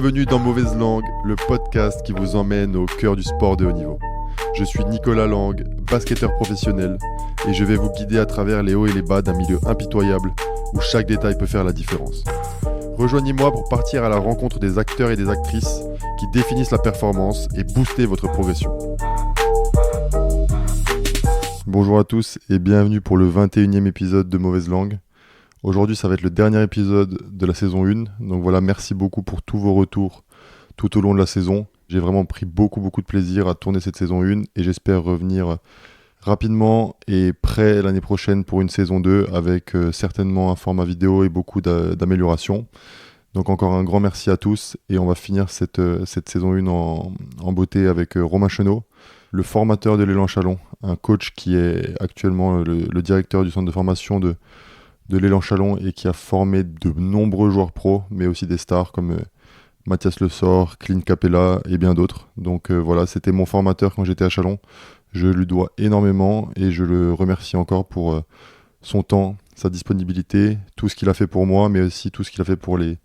Bienvenue dans Mauvaise Langue, le podcast qui vous emmène au cœur du sport de haut niveau. Je suis Nicolas Lang, basketteur professionnel, et je vais vous guider à travers les hauts et les bas d'un milieu impitoyable où chaque détail peut faire la différence. Rejoignez-moi pour partir à la rencontre des acteurs et des actrices qui définissent la performance et booster votre progression. Bonjour à tous et bienvenue pour le 21e épisode de Mauvaise Langue. Aujourd'hui, ça va être le dernier épisode de la saison 1. Donc voilà, merci beaucoup pour tous vos retours tout au long de la saison. J'ai vraiment pris beaucoup de plaisir à tourner cette saison 1 et j'espère revenir rapidement et prêt l'année prochaine pour une saison 2 avec certainement un format vidéo et beaucoup d'améliorations. Donc encore un grand merci à tous et on va finir cette saison 1 en beauté avec Romain Chenot, le formateur de l'Élan Chalon, un coach qui est actuellement le directeur du centre de formation de l'Élan Chalon et qui a formé de nombreux joueurs pros, mais aussi des stars comme Mathias Le Sort, Clint Capella et bien d'autres. Donc voilà, c'était mon formateur quand j'étais à Chalon. Je lui dois énormément et je le remercie encore pour son temps, sa disponibilité, tout ce qu'il a fait pour moi, mais aussi tout ce qu'il a fait pour les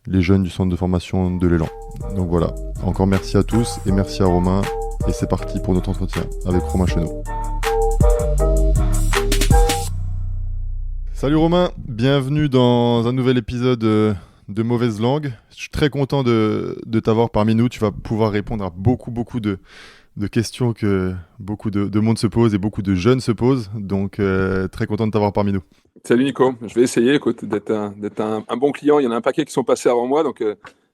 jeunes du centre de formation de l'Élan. Donc voilà, encore merci à tous et merci à Romain. Et c'est parti pour notre entretien avec Romain Chenot. Salut Romain, bienvenue dans un nouvel épisode de Mauvaise Langue. Je suis très content de t'avoir parmi nous. Tu vas pouvoir répondre à beaucoup de questions que beaucoup de monde se pose et beaucoup de jeunes se posent. Donc très content de t'avoir parmi nous. Salut Nico, je vais essayer d'être un bon client. Il y en a un paquet qui sont passés avant moi, donc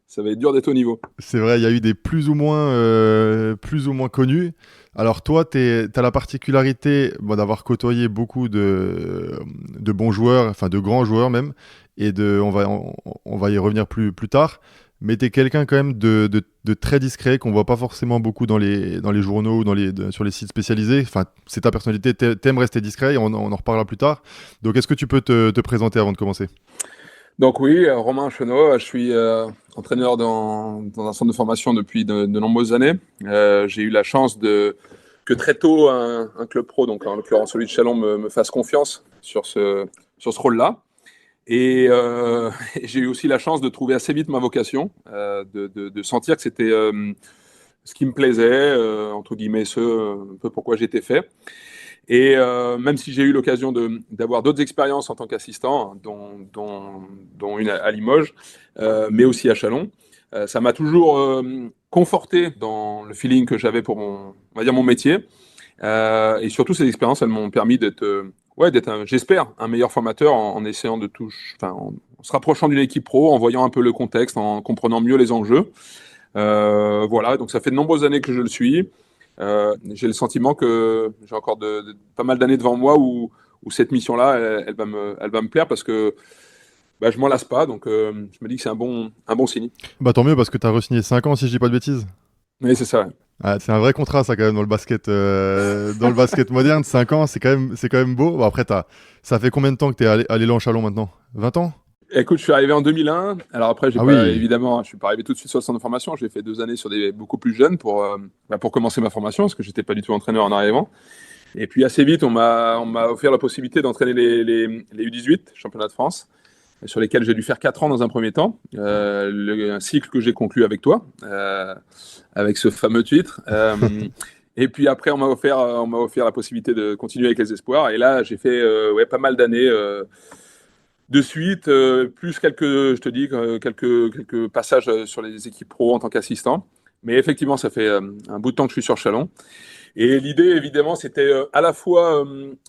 ça va être dur d'être au niveau. C'est vrai, il y a eu des plus ou moins connus. Alors toi, tu as la particularité d'avoir côtoyé beaucoup de bons joueurs, enfin de grands joueurs même, et on va y revenir plus tard. Mais tu es quelqu'un quand même de très discret, qu'on voit pas forcément beaucoup dans les journaux ou sur les sites spécialisés. Enfin, c'est ta personnalité, t'aimes rester discret et on en reparlera plus tard. Donc est-ce que tu peux te présenter avant de commencer ? Donc oui, Romain Chenot, je suis entraîneur dans un centre de formation depuis de nombreuses années. J'ai eu la chance que très tôt un club pro, donc en l'occurrence celui de Chalon, me fasse confiance sur ce rôle-là. Et j'ai eu aussi la chance de trouver assez vite ma vocation, de sentir que c'était ce qui me plaisait, entre guillemets, un peu pourquoi j'étais fait. Et même si j'ai eu l'occasion d'avoir d'autres expériences en tant qu'assistant, dont une à Limoges, mais aussi à Chalon, ça m'a toujours conforté dans le feeling que j'avais pour mon métier. Et surtout, ces expériences, elles m'ont permis d'être, j'espère, un meilleur formateur en essayant en se rapprochant d'une équipe pro, en voyant un peu le contexte, en comprenant mieux les enjeux. Voilà, donc ça fait de nombreuses années que je le suis. J'ai le sentiment que j'ai encore pas mal d'années devant moi où cette mission-là, elle va me plaire parce que je m'en lasse pas. Donc, je me dis que c'est un bon signe. Bah tant mieux parce que tu as re-signé 5 ans si je dis pas de bêtises. Oui, c'est ça. Ah, c'est un vrai contrat ça quand même dans le basket moderne. 5 ans, c'est quand même beau. Bon, après, ça fait combien de temps que tu es à l'Élan Chalon maintenant ? 20 ans ? Écoute, je suis arrivé en 2001. Alors après, évidemment, je suis pas arrivé tout de suite sur le centre de formation. J'ai fait 2 années sur des beaucoup plus jeunes pour commencer ma formation, parce que j'étais pas du tout entraîneur en arrivant. Et puis assez vite, on m'a offert la possibilité d'entraîner les U18, championnat de France, sur lesquels j'ai dû faire 4 ans dans un premier temps. Un cycle que j'ai conclu avec toi, avec ce fameux titre. Et puis après, on m'a offert la possibilité de continuer avec les espoirs. Et là, j'ai fait pas mal d'années de suite, plus quelques passages sur les équipes pro en tant qu'assistant. Mais effectivement, ça fait un bout de temps que je suis sur Chalon. Et l'idée, évidemment, c'était à la fois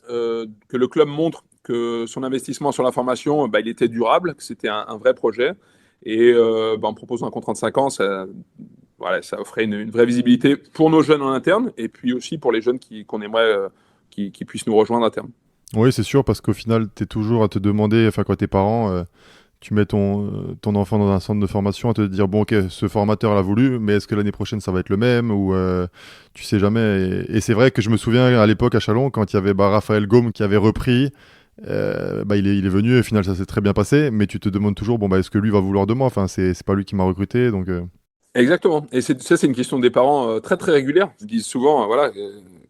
que le club montre que son investissement sur la formation, il était durable, que c'était un vrai projet. Et en proposant un contrat de 5 ans, ça offrait une vraie visibilité pour nos jeunes en interne et puis aussi pour les jeunes qu'on aimerait qui puissent nous rejoindre à terme. Oui, c'est sûr, parce qu'au final, tu es toujours à te demander, quand tes parents, tu mets ton enfant dans un centre de formation, à te dire, bon, ok, ce formateur l'a voulu, mais est-ce que l'année prochaine, ça va être le même ou tu sais jamais. Et c'est vrai que je me souviens à l'époque à Chalon, quand il y avait Raphaël Gaume qui avait repris, il est venu, et au final, ça s'est très bien passé, mais tu te demandes toujours, est-ce que lui va vouloir de moi ? Enfin, c'est pas lui qui m'a recruté, donc... Exactement. Et c'est une question des parents très, très régulière. Ils disent souvent,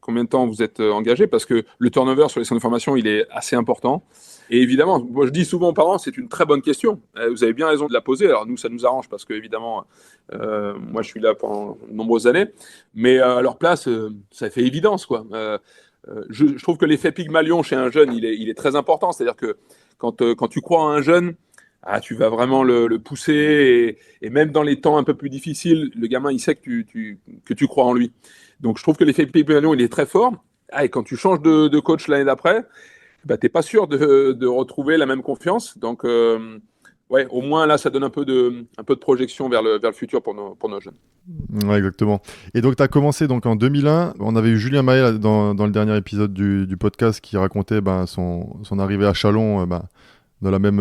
combien de temps vous êtes engagé ? Parce que le turnover sur les centres de formation, il est assez important. Et évidemment, moi je dis souvent aux parents, c'est une très bonne question. Vous avez bien raison de la poser. Alors nous, ça nous arrange parce que évidemment, moi je suis là pendant de nombreuses années, mais à leur place, ça fait évidence quoi. Je trouve que l'effet Pygmalion chez un jeune, il est très important. C'est-à-dire que quand tu crois en un jeune, tu vas vraiment le pousser et même dans les temps un peu plus difficiles, le gamin il sait que tu crois en lui. Donc je trouve que l'effet Pygmalion il est très fort. Et quand tu changes de coach l'année d'après, bah, t'es pas sûr de retrouver la même confiance. Donc, ouais, au moins là, ça donne un peu de projection vers le futur pour nos jeunes. Ouais, exactement. Et donc, tu as commencé donc, en 2001. On avait eu Julien Maé dans le dernier épisode du podcast qui racontait son arrivée à Chalon dans la même.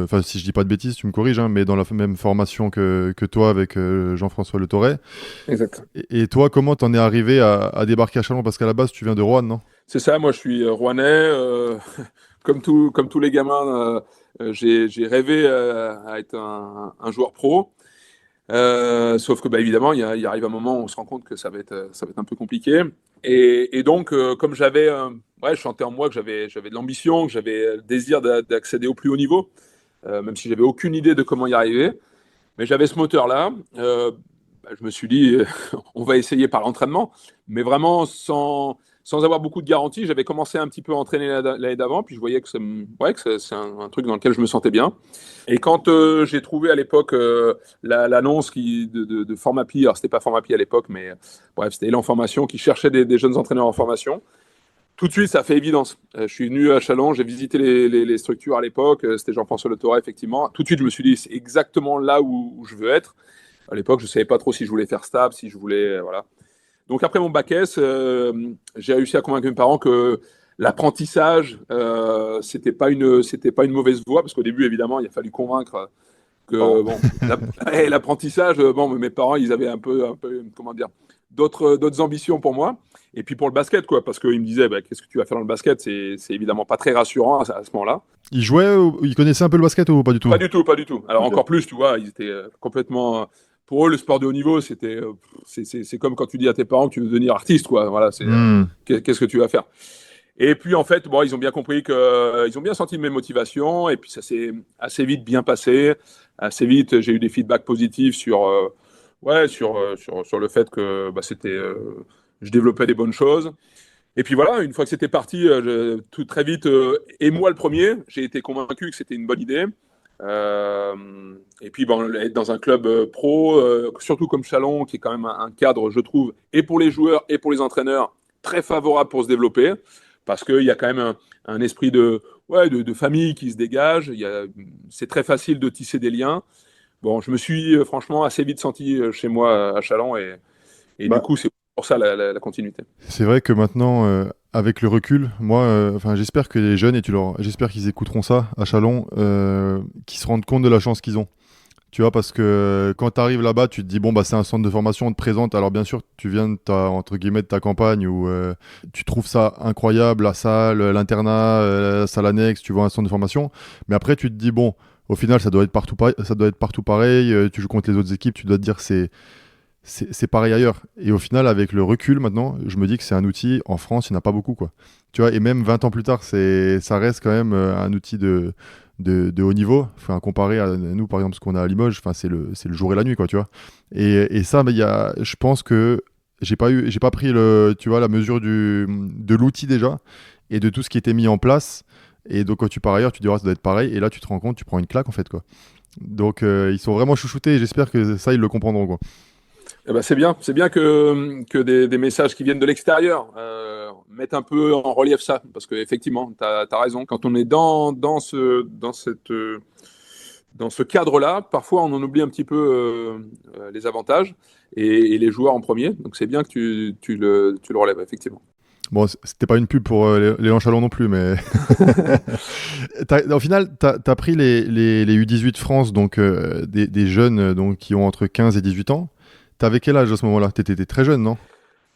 Enfin, si je dis pas de bêtises, tu me corriges, hein, mais dans la même formation que toi avec Jean-François Le Torret. Exact. Et toi, comment t'en es arrivé à débarquer à Chalon? Parce qu'à la base, tu viens de Roanne, non? C'est ça, moi je suis rouennais. Comme tous les gamins, j'ai rêvé à être un joueur pro. Sauf que, bah, évidemment, il arrive un moment où on se rend compte que ça va être un peu compliqué. Et donc, comme ouais, je sentais en moi que j'avais de l'ambition, que j'avais le désir d'accéder au plus haut niveau, même si j'avais aucune idée de comment y arriver. Mais j'avais ce moteur-là. Je me suis dit, on va essayer par l'entraînement, mais vraiment sans avoir beaucoup de garanties. J'avais commencé un petit peu à entraîner l'année d'avant, puis je voyais que ouais, que c'est un truc dans lequel je me sentais bien. Et quand j'ai trouvé à l'époque l'annonce de Formapi, alors c'était pas Formapi à l'époque, mais bref, c'était Élan Formation qui cherchait des jeunes entraîneurs en formation. Tout de suite, ça fait évidence. Je suis venu à Chalon, j'ai visité les structures à l'époque. C'était Jean-François Le Torret, effectivement. Tout de suite, je me suis dit, c'est exactement là où je veux être. À l'époque, je ne savais pas trop si je voulais faire stable, si je voulais. Voilà. Donc, après mon bac S, j'ai réussi à convaincre mes parents que l'apprentissage, c'était pas une mauvaise voie, parce qu'au début, évidemment, il a fallu convaincre que bon, l'apprentissage, bon, mes parents, ils avaient un peu comment dire, d'autres ambitions pour moi. Et puis pour le basket, quoi, parce qu'ils me disaient, bah, qu'est-ce que tu vas faire dans le basket? C'est évidemment pas très rassurant à ce moment-là. Il jouait, il connaissait un peu le basket ou pas du tout? Pas du tout, pas du tout. Alors Ok. encore plus, tu vois, ils étaient complètement. Pour eux, le sport de haut niveau, c'est comme quand tu dis à tes parents que tu veux devenir artiste, quoi. Voilà, Hmm. qu'est-ce que tu vas faire? Et puis en fait, bon, ils ont bien compris ils ont bien senti mes motivations, et puis ça s'est assez vite bien passé. Assez vite, j'ai eu des feedbacks positifs ouais, sur le fait que bah, je développais des bonnes choses. Et puis voilà, une fois que c'était parti, tout très vite, et moi le premier, j'ai été convaincu que c'était une bonne idée. Et puis bon, être dans un club pro, surtout comme Chalon, qui est quand même un cadre, je trouve, et pour les joueurs et pour les entraîneurs, très favorable pour se développer, parce qu'il y a quand même un esprit ouais, de famille qui se dégage. C'est très facile de tisser des liens. Bon, je me suis franchement assez vite senti chez moi à Chalon, et du Bah, coup, c'est pour ça la continuité. c'est vrai que maintenant, avec le recul, moi, enfin, j'espère que les jeunes, j'espère qu'ils écouteront ça à Chalon, qu'ils se rendent compte de la chance qu'ils ont. Tu vois, parce que quand tu arrives là-bas, tu te dis, bon, bah, c'est un centre de formation, on te présente. Alors, bien sûr, tu viens entre guillemets, de ta campagne où tu trouves ça incroyable, la salle, l'internat, la salle annexe, tu vois, un centre de formation. Mais après, tu te dis, bon, au final, ça doit être partout pareil. Ça doit être partout pareil. Tu joues contre les autres équipes, tu dois te dire, c'est pareil ailleurs. Et au final, avec le recul maintenant, je me dis que c'est un outil, en France, il n'y en a pas beaucoup, quoi. Tu vois, et même 20 ans plus tard, ça reste quand même un outil de haut niveau. Enfin, comparé à nous, par exemple, ce qu'on a à Limoges, enfin, c'est le jour et la nuit, quoi, tu vois. Et ça, mais je pense que j'ai pas pris tu vois, la mesure de l'outil déjà et de tout ce qui était mis en place. Et donc, quand tu pars ailleurs, tu te dis, ah, ça doit être pareil. Et là, tu te rends compte, tu prends une claque, en fait, quoi. Donc, ils sont vraiment chouchoutés et j'espère que ça, ils le comprendront, quoi. Eh ben, c'est bien que des messages qui viennent de l'extérieur mettent un peu en relief ça, parce qu'effectivement, tu as raison. Quand on est dans ce cadre-là, parfois on en oublie un petit peu les avantages et les joueurs en premier. Donc c'est bien que tu le relèves, effectivement. Bon, c'était pas une pub pour les Lanchalons non plus, mais au final, tu as pris les U18 France, donc des jeunes donc, qui ont entre 15 et 18 ans. T'avais quel âge à ce moment-là? T'étais très jeune, non?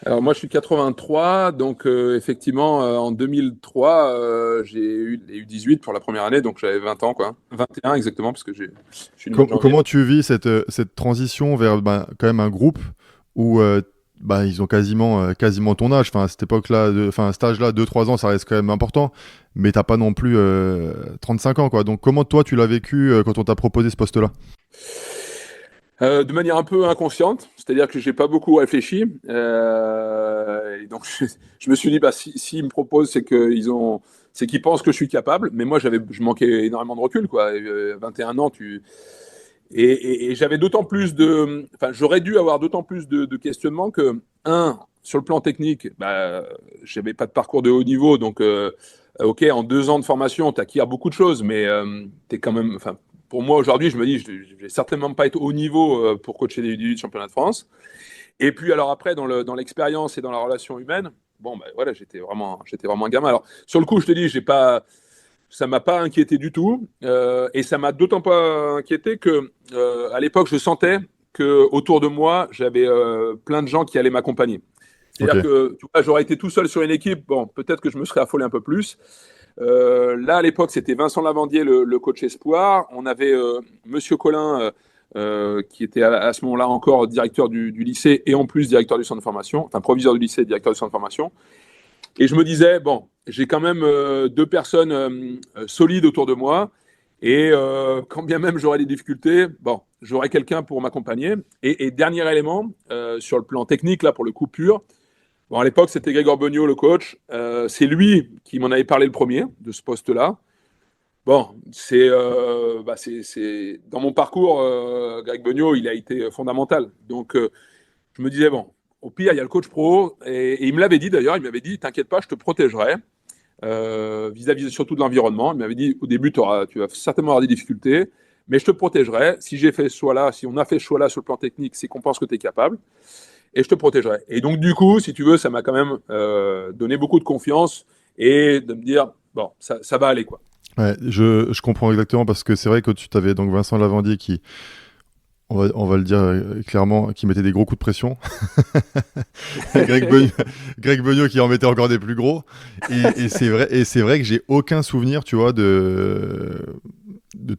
Alors moi je suis 83, donc effectivement en 2003 j'ai eu les U18 pour la première année, donc j'avais 20 ans quoi, 21 exactement parce que je suis né en janvier. Comment tu vis cette transition vers quand même un groupe où bah, ils ont quasiment ton âge. Enfin, à cette époque-là, enfin, à cet âge-là, 2-3 ans, ça reste quand même important. Mais t'as pas non plus 35 ans, quoi. Donc, comment toi, tu l'as vécu quand on t'a proposé ce poste-là? De manière un peu inconsciente, c'est-à-dire que j'ai pas beaucoup réfléchi. Et donc, je me suis dit, bah, s'ils me proposent, c'est qu'ils pensent que je suis capable. Mais moi, je manquais énormément de recul, quoi. 21 ans, et j'avais d'autant plus enfin, j'aurais dû avoir d'autant plus de questionnements que, sur le plan technique, bah, j'avais pas de parcours de haut niveau, donc, ok, en 2 ans de formation, tu acquiers beaucoup de choses, mais t'es quand même, enfin, pour moi aujourd'hui, je me dis, je vais certainement pas être haut niveau pour coacher des U18 championnat de France. Et puis alors après, dans l'expérience et dans la relation humaine, bon, bah, voilà, j'étais vraiment un gamin. Alors sur le coup, je te dis, ça m'a pas inquiété du tout, et ça m'a d'autant pas inquiété que à l'époque, je sentais que autour de moi, j'avais plein de gens qui allaient m'accompagner. Ok, C'est-à-dire que tu vois, j'aurais été tout seul sur une équipe, bon, peut-être que je me serais affolé un peu plus. Là, à l'époque, c'était Vincent Lavandier, le coach espoir. On avait Monsieur Collin, qui était à ce moment-là encore directeur du lycée et en plus directeur du centre de formation, enfin proviseur du lycée et directeur du centre de formation. Et je me disais, bon, j'ai quand même 2 personnes solides autour de moi. Et quand bien même j'aurais des difficultés, bon, j'aurais quelqu'un pour m'accompagner. Et dernier élément, sur le plan technique, là, pour le coup pur, bon, à l'époque, c'était Grégor Beugnot, le coach. C'est lui qui m'en avait parlé le premier de ce poste-là. Bon, dans mon parcours, Greg Beugnot, il a été fondamental. Donc, je me disais, bon, au pire, il y a le coach pro. Et il me l'avait dit d'ailleurs, il m'avait dit, t'inquiète pas, je te protégerai vis-à-vis surtout de l'environnement. Il m'avait dit, au début, tu vas certainement avoir des difficultés, mais je te protégerai. Si j'ai fait ce choix-là, si on a fait ce choix-là sur le plan technique, c'est qu'on pense que tu es capable. Et je te protégerai. Et donc, du coup, si tu veux, ça m'a quand même donné beaucoup de confiance et de me dire, bon, ça va aller, quoi. ouais, je comprends exactement parce que c'est vrai que tu t'avais donc Vincent Lavandier qui, on va le dire clairement, qui mettait des gros coups de pression. Greg Beugnot, Greg Beugnot qui en mettait encore des plus gros. Et c'est vrai que j'ai aucun souvenir, tu vois, de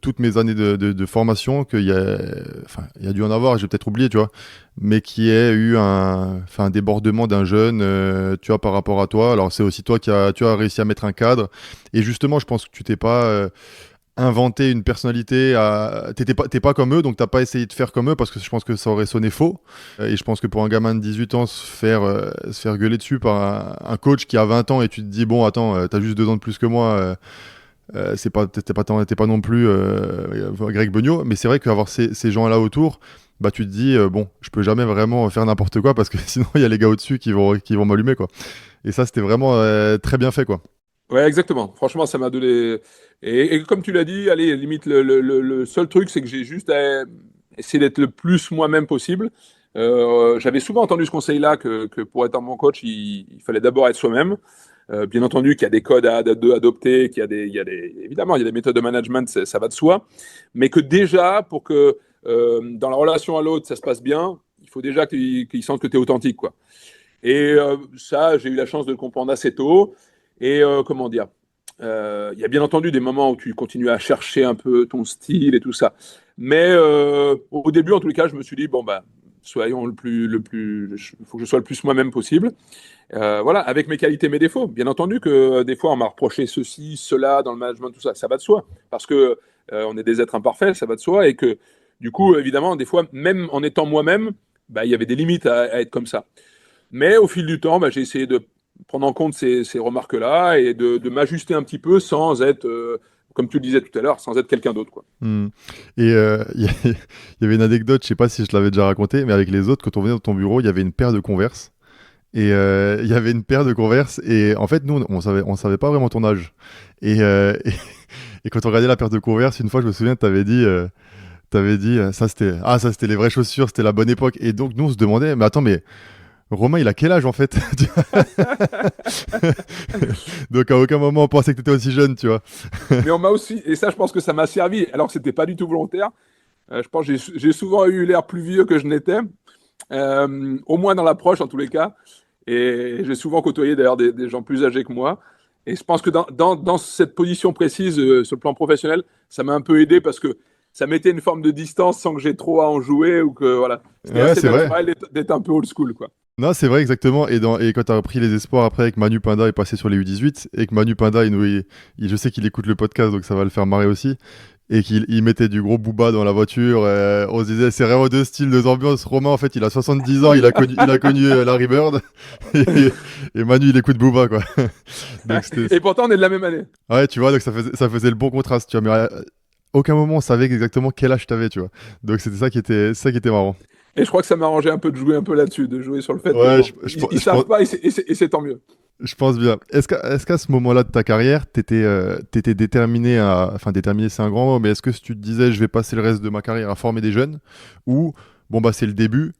toutes mes années de formation qu'il y a, enfin, il y a dû en avoir, j'ai peut-être oublié, tu vois, mais qui ait eu un débordement d'un jeune, tu vois, par rapport à toi. Alors c'est aussi toi tu as réussi à mettre un cadre. Et justement, je pense que tu t'es pas inventé une personnalité. T'es pas comme eux, donc t'as pas essayé de faire comme eux parce que je pense que ça aurait sonné faux. Et je pense que pour un gamin de 18 ans, se faire gueuler dessus par un coach qui a 20 ans et tu te dis, bon, attends, t'as juste 2 ans de plus que moi. T'es pas non plus Greg Beugnot, mais c'est vrai qu'avoir ces gens-là autour, bah tu te dis bon, je peux jamais vraiment faire n'importe quoi parce que sinon il y a les gars au-dessus qui vont m'allumer quoi. Et ça c'était vraiment très bien fait quoi. Ouais, exactement. Franchement, ça m'a donné. Et comme tu l'as dit, allez, limite, le seul truc, c'est que j'ai juste essayé d'être le plus moi-même possible. J'avais souvent entendu ce conseil-là que pour être un bon coach, il fallait d'abord être soi-même. Bien entendu qu'il y a des codes à adopter, évidemment, il y a des méthodes de management, ça va de soi. Mais que déjà, pour que dans la relation à l'autre, ça se passe bien, il faut déjà qu'il sente que tu es authentique, quoi. Et ça, j'ai eu la chance de le comprendre assez tôt. Et comment dire, il y a bien entendu des moments où tu continues à chercher un peu ton style et tout ça. Mais au début, en tous les cas, je me suis dit, bon, bah, soyons il faut que je sois le plus moi-même possible. Voilà, avec mes qualités, mes défauts. Bien entendu que des fois, on m'a reproché ceci, cela dans le management, tout ça. Ça va de soi. Parce que on est des êtres imparfaits, ça va de soi. Et que, du coup, évidemment, des fois, même en étant moi-même, bah, il y avait des limites à être comme ça. Mais au fil du temps, bah, j'ai essayé de prendre en compte ces remarques-là et de m'ajuster un petit peu sans être, comme tu le disais tout à l'heure, sans être quelqu'un d'autre, quoi. Hmm. Et il y avait une anecdote, je sais pas si je l'avais déjà raconté, mais avec les autres, quand on venait dans ton bureau, il y avait une paire de Converse. Et il y avait une paire de Converse. Et en fait, nous, on savait pas vraiment ton âge. Et, et quand on regardait la paire de Converse, une fois, je me souviens, t'avais dit, ça c'était les vraies chaussures, c'était la bonne époque. Et donc, nous, on se demandait, mais attends, mais Romain, il a quel âge en fait? Donc, à aucun moment, on pensait que t'étais aussi jeune, tu vois. Mais on m'a aussi, et ça, je pense que ça m'a servi, alors que c'était pas du tout volontaire. Je pense que j'ai souvent eu l'air plus vieux que je n'étais, au moins dans l'approche en tous les cas. Et j'ai souvent côtoyé d'ailleurs des gens plus âgés que moi. Et je pense que dans cette position précise, sur le plan professionnel, ça m'a un peu aidé parce que ça mettait une forme de distance sans que j'ai trop à en jouer ou que voilà. C'était Ouais, assez c'est vrai. naturel d'être un peu old school, quoi. Non, c'est vrai, exactement. Et quand tu as repris les espoirs après, avec Manu Pinda est passé sur les U18, et que Manu Pinda, je sais qu'il écoute le podcast, donc ça va le faire marrer aussi, et qu'il mettait du gros booba dans la voiture. On se disait, c'est vraiment deux styles, deux ambiances. Romain, en fait, il a 70 ans, il a connu Larry Bird, et Manu, il écoute booba, quoi. Donc c'était. Et pourtant, on est de la même année. Ouais, tu vois, donc ça faisait le bon contraste, tu vois. Mais aucun moment on savait exactement quel âge t'avais, tu vois. Donc c'était ça qui était marrant. Et je crois que ça m'arrangeait un peu de jouer un peu là-dessus, de jouer sur le fait que Ouais, bon, ils je pense, savent pas et c'est tant mieux. je pense bien. Est-ce qu'à ce moment-là de ta carrière, t'étais déterminé enfin déterminé, c'est un grand mot, mais est-ce que si tu te disais, je vais passer le reste de ma carrière à former des jeunes, ou bon bah c'est le début,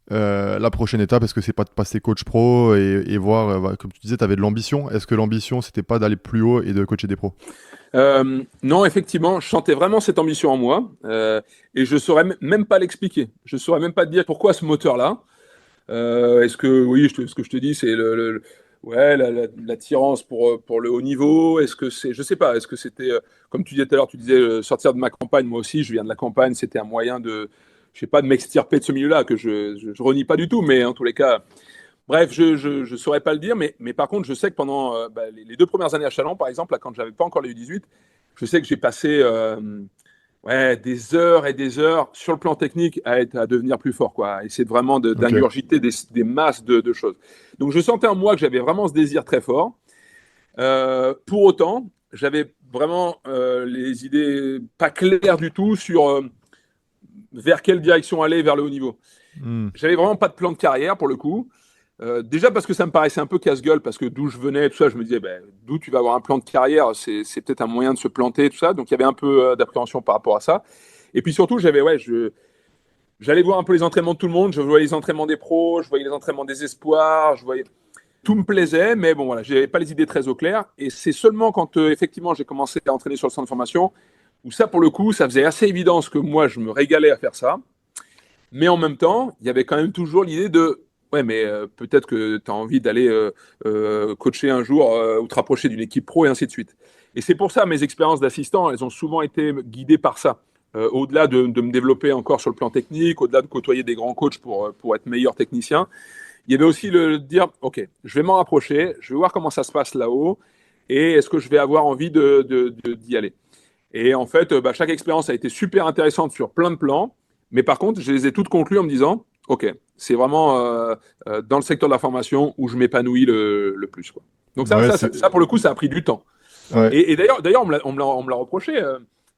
la prochaine étape, est-ce que c'est pas de passer coach pro et voir, comme tu disais, t'avais de l'ambition. Est-ce que l'ambition c'était pas d'aller plus haut et de coacher des pros? Non, effectivement, je sentais vraiment cette ambition en moi et je saurais même pas l'expliquer. Je saurais même pas te dire pourquoi ce moteur-là. Est-ce que, oui, ce que je te dis, c'est ouais, l'attirance pour le haut niveau. Est-ce que c'est, je sais pas, est-ce que c'était, comme tu disais tout à l'heure, tu disais sortir de ma campagne, moi aussi, je viens de la campagne, c'était un moyen de, je sais pas, de m'extirper de ce milieu-là, que je renie pas du tout, mais en tous les cas, bref, je saurais pas le dire, mais par contre, je sais que pendant les 2 premières années à Chalon, par exemple, là, quand j'avais pas encore les U18, je sais que j'ai passé ouais, des heures et des heures sur le plan technique à devenir plus fort, quoi, à essayer vraiment Ok, d'ingurgiter des masses de choses. Donc, je sentais en moi que j'avais vraiment ce désir très fort. Pour autant, j'avais vraiment les idées pas claires du tout sur vers quelle direction aller vers le haut niveau. Hmm. J'avais vraiment pas de plan de carrière pour le coup. Déjà parce que ça me paraissait un peu casse-gueule, parce que d'où je venais, tout ça, je me disais, ben, d'où tu vas avoir un plan de carrière, c'est peut-être un moyen de se planter, tout ça. Donc il y avait un peu d'appréhension par rapport à ça. Et puis surtout, j'allais voir un peu les entraînements de tout le monde, je voyais les entraînements des pros, je voyais les entraînements des espoirs, tout me plaisait, mais bon voilà, j'avais pas les idées très au clair. Et c'est seulement quand effectivement j'ai commencé à entraîner sur le centre de formation, où ça pour le coup, ça faisait assez évidence que moi je me régalais à faire ça. Mais en même temps, il y avait quand même toujours l'idée de ouais, mais peut-être que tu as envie d'aller coacher un jour ou te rapprocher d'une équipe pro et ainsi de suite. Et c'est pour ça, mes expériences d'assistant, elles ont souvent été guidées par ça. Au-delà de me développer encore sur le plan technique, au-delà de côtoyer des grands coachs pour être meilleur technicien, il y avait aussi le dire, OK, je vais m'en rapprocher, je vais voir comment ça se passe là-haut, et est-ce que je vais avoir envie d'y aller. Et en fait, chaque expérience a été super intéressante sur plein de plans. Mais par contre, je les ai toutes conclues en me disant, OK, c'est vraiment dans le secteur de la formation où je m'épanouis le plus, quoi. Donc Ouais, pour le coup, ça a pris du temps. ouais. Et d'ailleurs, on me l'a reproché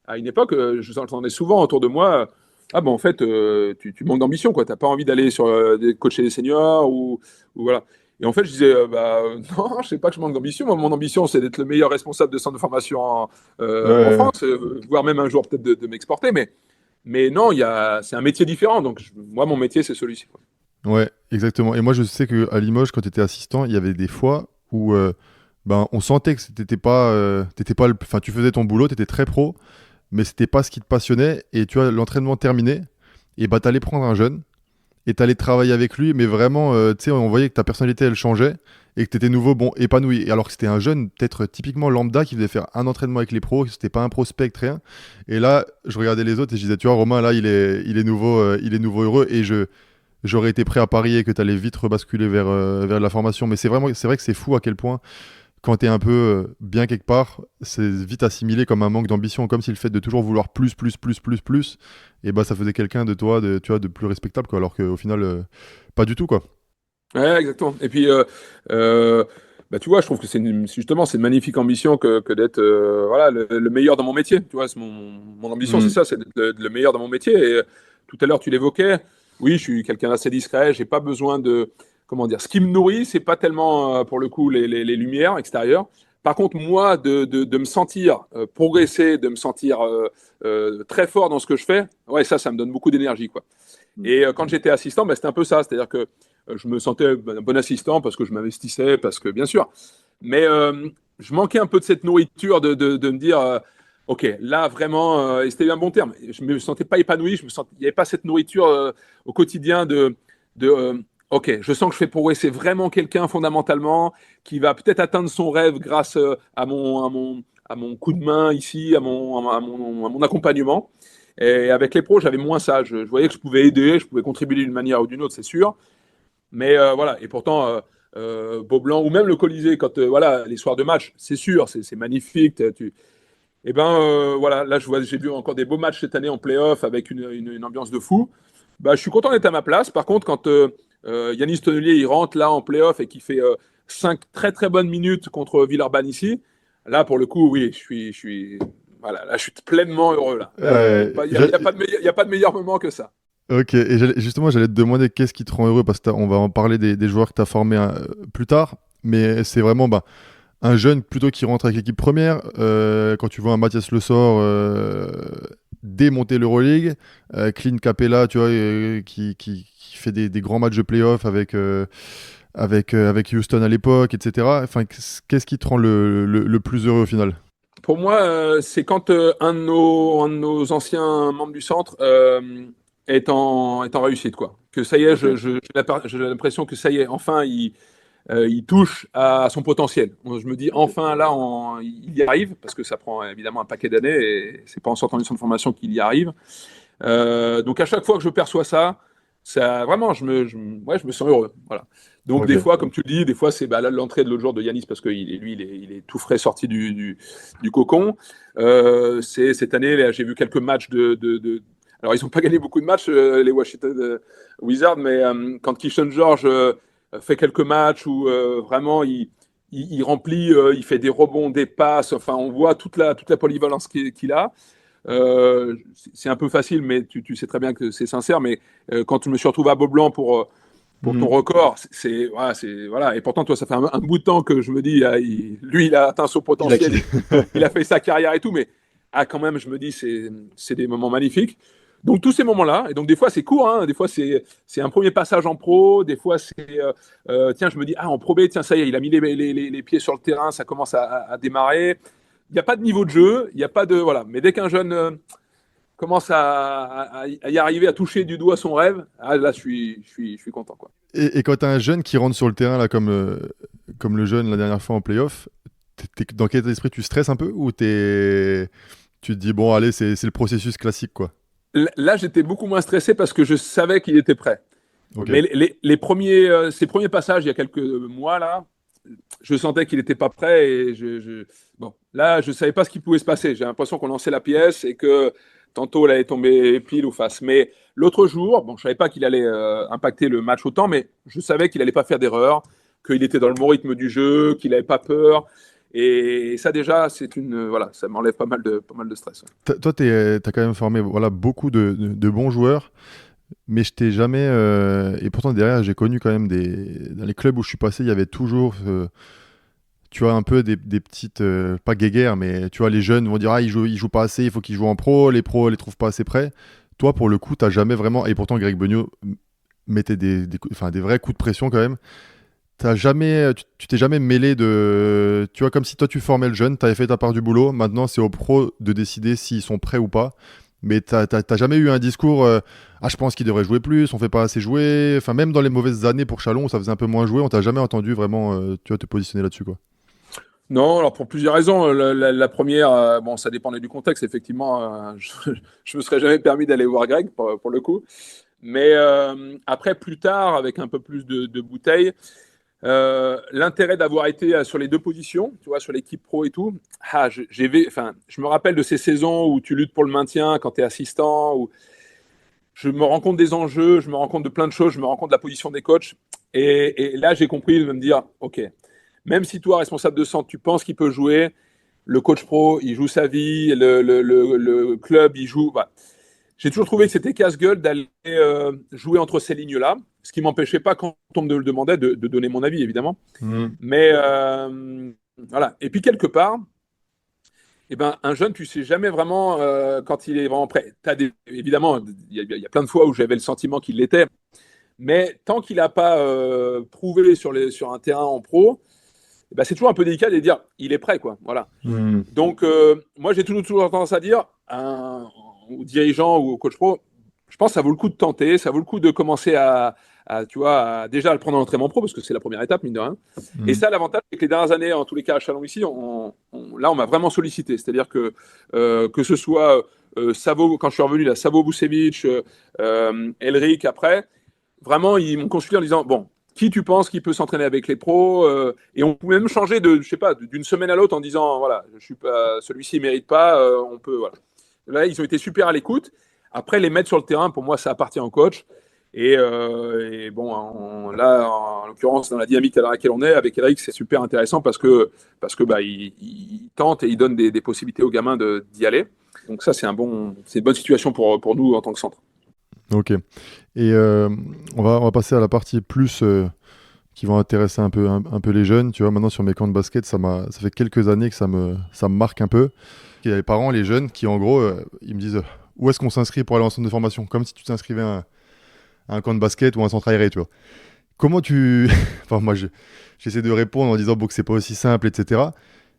à une époque. Je entendais souvent autour de moi, ah ben en fait, tu manques d'ambition, quoi. T'as pas envie d'aller coacher des seniors ou voilà. Et en fait, je disais, non, je sais pas que je manque d'ambition. Moi, mon ambition, c'est d'être le meilleur responsable de centre de formation en Ouais. France, voire même un jour peut-être de m'exporter. Mais non, c'est un métier différent. Donc, moi, mon métier, c'est celui-ci, quoi. Ouais, exactement. Et moi, je sais qu'à Limoges, quand tu étais assistant, il y avait des fois où ben, on sentait que t'étais pas enfin, tu faisais ton boulot, tu étais très pro, mais c'était pas ce qui te passionnait. Et tu vois, l'entraînement terminé, et bah, t'allais prendre un jeune et t'allais travailler avec lui, mais vraiment, tu sais, on voyait que ta personnalité, elle changeait et que t'étais nouveau, bon, épanoui. Et alors que c'était un jeune, peut-être typiquement lambda, qui devait faire un entraînement avec les pros, c'était pas un prospect, rien. Et là, je regardais les autres et je disais, tu vois, Romain, là, il est nouveau heureux et j'aurais été prêt à parier que tu allais vite rebasculer vers la formation. Mais c'est vrai que c'est fou à quel point, quand tu es un peu bien quelque part, c'est vite assimilé comme un manque d'ambition, comme si le fait de toujours vouloir plus, plus, plus, plus, plus, et bah ça faisait quelqu'un de toi, tu vois, de plus respectable, quoi. Alors qu'au final, pas du tout, quoi. Ouais, exactement. Et puis, tu vois, je trouve que justement, c'est une magnifique ambition que d'être voilà, le meilleur dans mon métier. Tu vois, mon ambition, c'est Mm. ça, c'est d'être le meilleur dans mon métier. Et tout à l'heure, tu l'évoquais. Oui, je suis quelqu'un d'assez discret. J'ai pas besoin de, comment dire, ce qui me nourrit, c'est pas tellement pour le coup les lumières extérieures. Par contre, moi, de me sentir progresser, de me sentir très fort dans ce que je fais, ouais, ça me donne beaucoup d'énergie, quoi. Et quand j'étais assistant, c'était un peu ça, c'est-à-dire que je me sentais un bon assistant parce que je m'investissais, parce que bien sûr, mais je manquais un peu de cette nourriture de me dire, ok, là vraiment, et c'était un bon terme, je me sentais pas épanoui, il n'y avait pas cette nourriture au quotidien de ok, je sens que je fais progresser vraiment quelqu'un fondamentalement qui va peut-être atteindre son rêve grâce à mon coup de main ici, à mon accompagnement. Et avec les pros, j'avais moins ça. Je voyais que je pouvais aider, je pouvais contribuer d'une manière ou d'une autre, c'est sûr. Mais voilà, et pourtant, Beaublanc ou même le Colisée, quand voilà, les soirs de match, c'est sûr, c'est magnifique. Et ben voilà, là j'ai vu encore des beaux matchs cette année en play-off avec une ambiance de fou. Bah, je suis content d'être à ma place. Par contre, quand Yanis Tonnelier il rentre là en play-off et qu'il fait 5 très très bonnes minutes contre Villeurbanne ici, là pour le coup, oui, voilà, là je suis pleinement heureux là. Il n'y a, y a pas de meilleur moment que ça. Ok, et justement, j'allais te demander qu'est-ce qui te rend heureux, parce qu'on va en parler des joueurs que tu as formés plus tard, mais c'est vraiment un jeune plutôt qui rentre avec l'équipe première. Quand tu vois un Mathias Le Sort démonter l'Euroleague, Clint Capella, tu vois, qui fait des grands matchs de playoff avec Houston à l'époque, etc. Enfin, qu'est-ce qui te rend le plus heureux au final? Pour moi, c'est quand un de nos anciens membres du centre est en réussite, quoi. Que ça y est, j'ai l'impression que ça y est, enfin, il touche à son potentiel. Je me dis, enfin, là, il y arrive, parce que ça prend évidemment un paquet d'années, et c'est pas en sortant du centre de formation qu'il y arrive. Donc, à chaque fois que je perçois ça, vraiment, ouais, je me sens heureux. Voilà. Donc, des Ok. fois, comme tu le dis, des fois, c'est là l'entrée de l'autre jour de Yanis, parce que lui, il est tout frais sorti du cocon. Cette année, là, j'ai vu quelques matchs Alors, ils n'ont pas gagné beaucoup de matchs, les Washington Wizards, mais quand Keyshawn George fait quelques matchs où vraiment il remplit, il fait des rebonds, des passes, enfin, on voit toute la polyvalence qu'il a. C'est un peu facile, mais tu sais très bien que c'est sincère. Mais quand je me suis retrouvé à Beaublanc pour ton Mhm. record, voilà. Et pourtant, toi, ça fait un bout de temps que je me dis, lui, il a atteint son Il a potentiel, quitté. il a fait sa carrière et tout, mais quand même, je me dis, c'est des moments magnifiques. Donc tous ces moments-là, et donc des fois c'est court, hein, des fois c'est un premier passage en pro, des fois c'est tiens, je me dis en pro B, tiens, ça y est, il a mis les pieds sur le terrain, ça commence à démarrer. Il n'y a pas de niveau de jeu, il n'y a pas de voilà, mais dès qu'un jeune commence à y arriver, à toucher du doigt son rêve, là je suis content, quoi. Et quand tu as un jeune qui rentre sur le terrain, là, comme le jeune la dernière fois en playoff, dans quel état d'esprit tu stresses un peu ou tu te dis, bon, allez, c'est le processus classique, quoi. Là, j'étais beaucoup moins stressé parce que je savais qu'il était prêt. Ok. Mais ses premiers passages, il y a quelques mois, là, je sentais qu'il n'était pas prêt et bon, là, je ne savais pas ce qui pouvait se passer. J'ai l'impression qu'on lançait la pièce et que tantôt, elle allait tomber pile ou face. Mais l'autre jour, bon, je ne savais pas qu'il allait impacter le match autant, mais je savais qu'il n'allait pas faire d'erreur, qu'il était dans le bon rythme du jeu, qu'il n'avait pas peur. Et ça, déjà, voilà, ça m'enlève pas mal de stress. Toi, t'as quand même formé voilà, beaucoup de bons joueurs, mais je t'ai jamais. Et pourtant, derrière, j'ai connu quand même dans les clubs où je suis passé, il y avait toujours, tu vois, un peu des petites. Pas guéguerres, mais tu vois, les jeunes vont dire, ah, ils jouent pas assez, il faut qu'ils jouent en pro, les pros les trouvent pas assez prêts. Toi, pour le coup, t'as jamais vraiment. Et pourtant, Greg Beugnot mettait enfin, des vrais coups de pression quand même. Tu t'es jamais mêlé de. Tu vois, comme si toi tu formais le jeune, tu avais fait ta part du boulot. Maintenant, c'est aux pros de décider s'ils sont prêts ou pas. Mais t'as jamais eu un discours. Ah, je pense qu'il devrait jouer plus, on fait pas assez jouer. Enfin, même dans les mauvaises années pour Chalon, où ça faisait un peu moins jouer, on t'a jamais entendu vraiment tu vois, te positionner là-dessus, quoi. Non, alors pour plusieurs raisons. La première, bon, ça dépendait du contexte. Effectivement, je me serais jamais permis d'aller voir Greg pour le coup. Mais après, plus tard, avec un peu plus de bouteilles, l'intérêt d'avoir été sur les deux positions, tu vois, sur l'équipe pro et tout. Enfin, je me rappelle de ces saisons où tu luttes pour le maintien quand tu es assistant, où je me rends compte des enjeux, je me rends compte de plein de choses, je me rends compte de la position des coachs. Et là, j'ai compris de me dire, OK, même si toi, responsable de centre, tu penses qu'il peut jouer, le coach pro, il joue sa vie, le club, il joue. Bah, j'ai toujours trouvé que c'était casse-gueule d'aller jouer entre ces lignes-là, ce qui ne m'empêchait pas, quand on me le demandait, de donner mon avis, évidemment. Mhm. Mais voilà. Et puis, quelque part, eh ben, un jeune, tu sais jamais vraiment quand il est vraiment prêt. Évidemment, il y a plein de fois où j'avais le sentiment qu'il l'était, mais tant qu'il n'a pas prouvé sur un terrain en pro, eh ben, c'est toujours un peu délicat de dire il est prêt, quoi. Voilà. Mhm. Donc, moi, j'ai toujours tendance à dire aux dirigeants ou aux coachs pro, je pense que ça vaut le coup de tenter, ça vaut le coup de commencer tu vois, déjà à le prendre en entraînement pro, parce que c'est la première étape, mine de rien. Et Mhm. ça, l'avantage, c'est que les dernières années, en tous les cas à Chalon ici, là, on m'a vraiment sollicité. C'est-à-dire que ce soit Savo, quand je suis revenu, là, Savo Vucevic, Elric après, vraiment, ils m'ont consulté en disant, bon, qui tu penses qui peut s'entraîner avec les pros et on pouvait même changer je sais pas, d'une semaine à l'autre en disant, voilà, je suis pas, celui-ci ne mérite pas, on peut, voilà. Là, ils ont été super à l'écoute. Après, les mettre sur le terrain, pour moi, ça appartient au coach. Et bon, là, en l'occurrence, dans la dynamique dans laquelle on est, avec Eric, c'est super intéressant parce que bah, il tente et il donne des possibilités aux gamins d'y aller. Donc ça, c'est une bonne situation pour nous en tant que centre. Ok. Et on va passer à la partie plus qui va intéresser un peu les jeunes. Tu vois, maintenant sur mes camps de basket, ça fait quelques années que ça me marque un peu. Il y a les parents, les jeunes, qui en gros, ils me disent où est-ce qu'on s'inscrit pour aller en centre de formation, comme si tu t'inscrivais à un camp de basket ou un centre aéré, tu vois. Comment tu... Enfin, moi, j'essaie de répondre en disant bon, que c'est pas aussi simple, etc.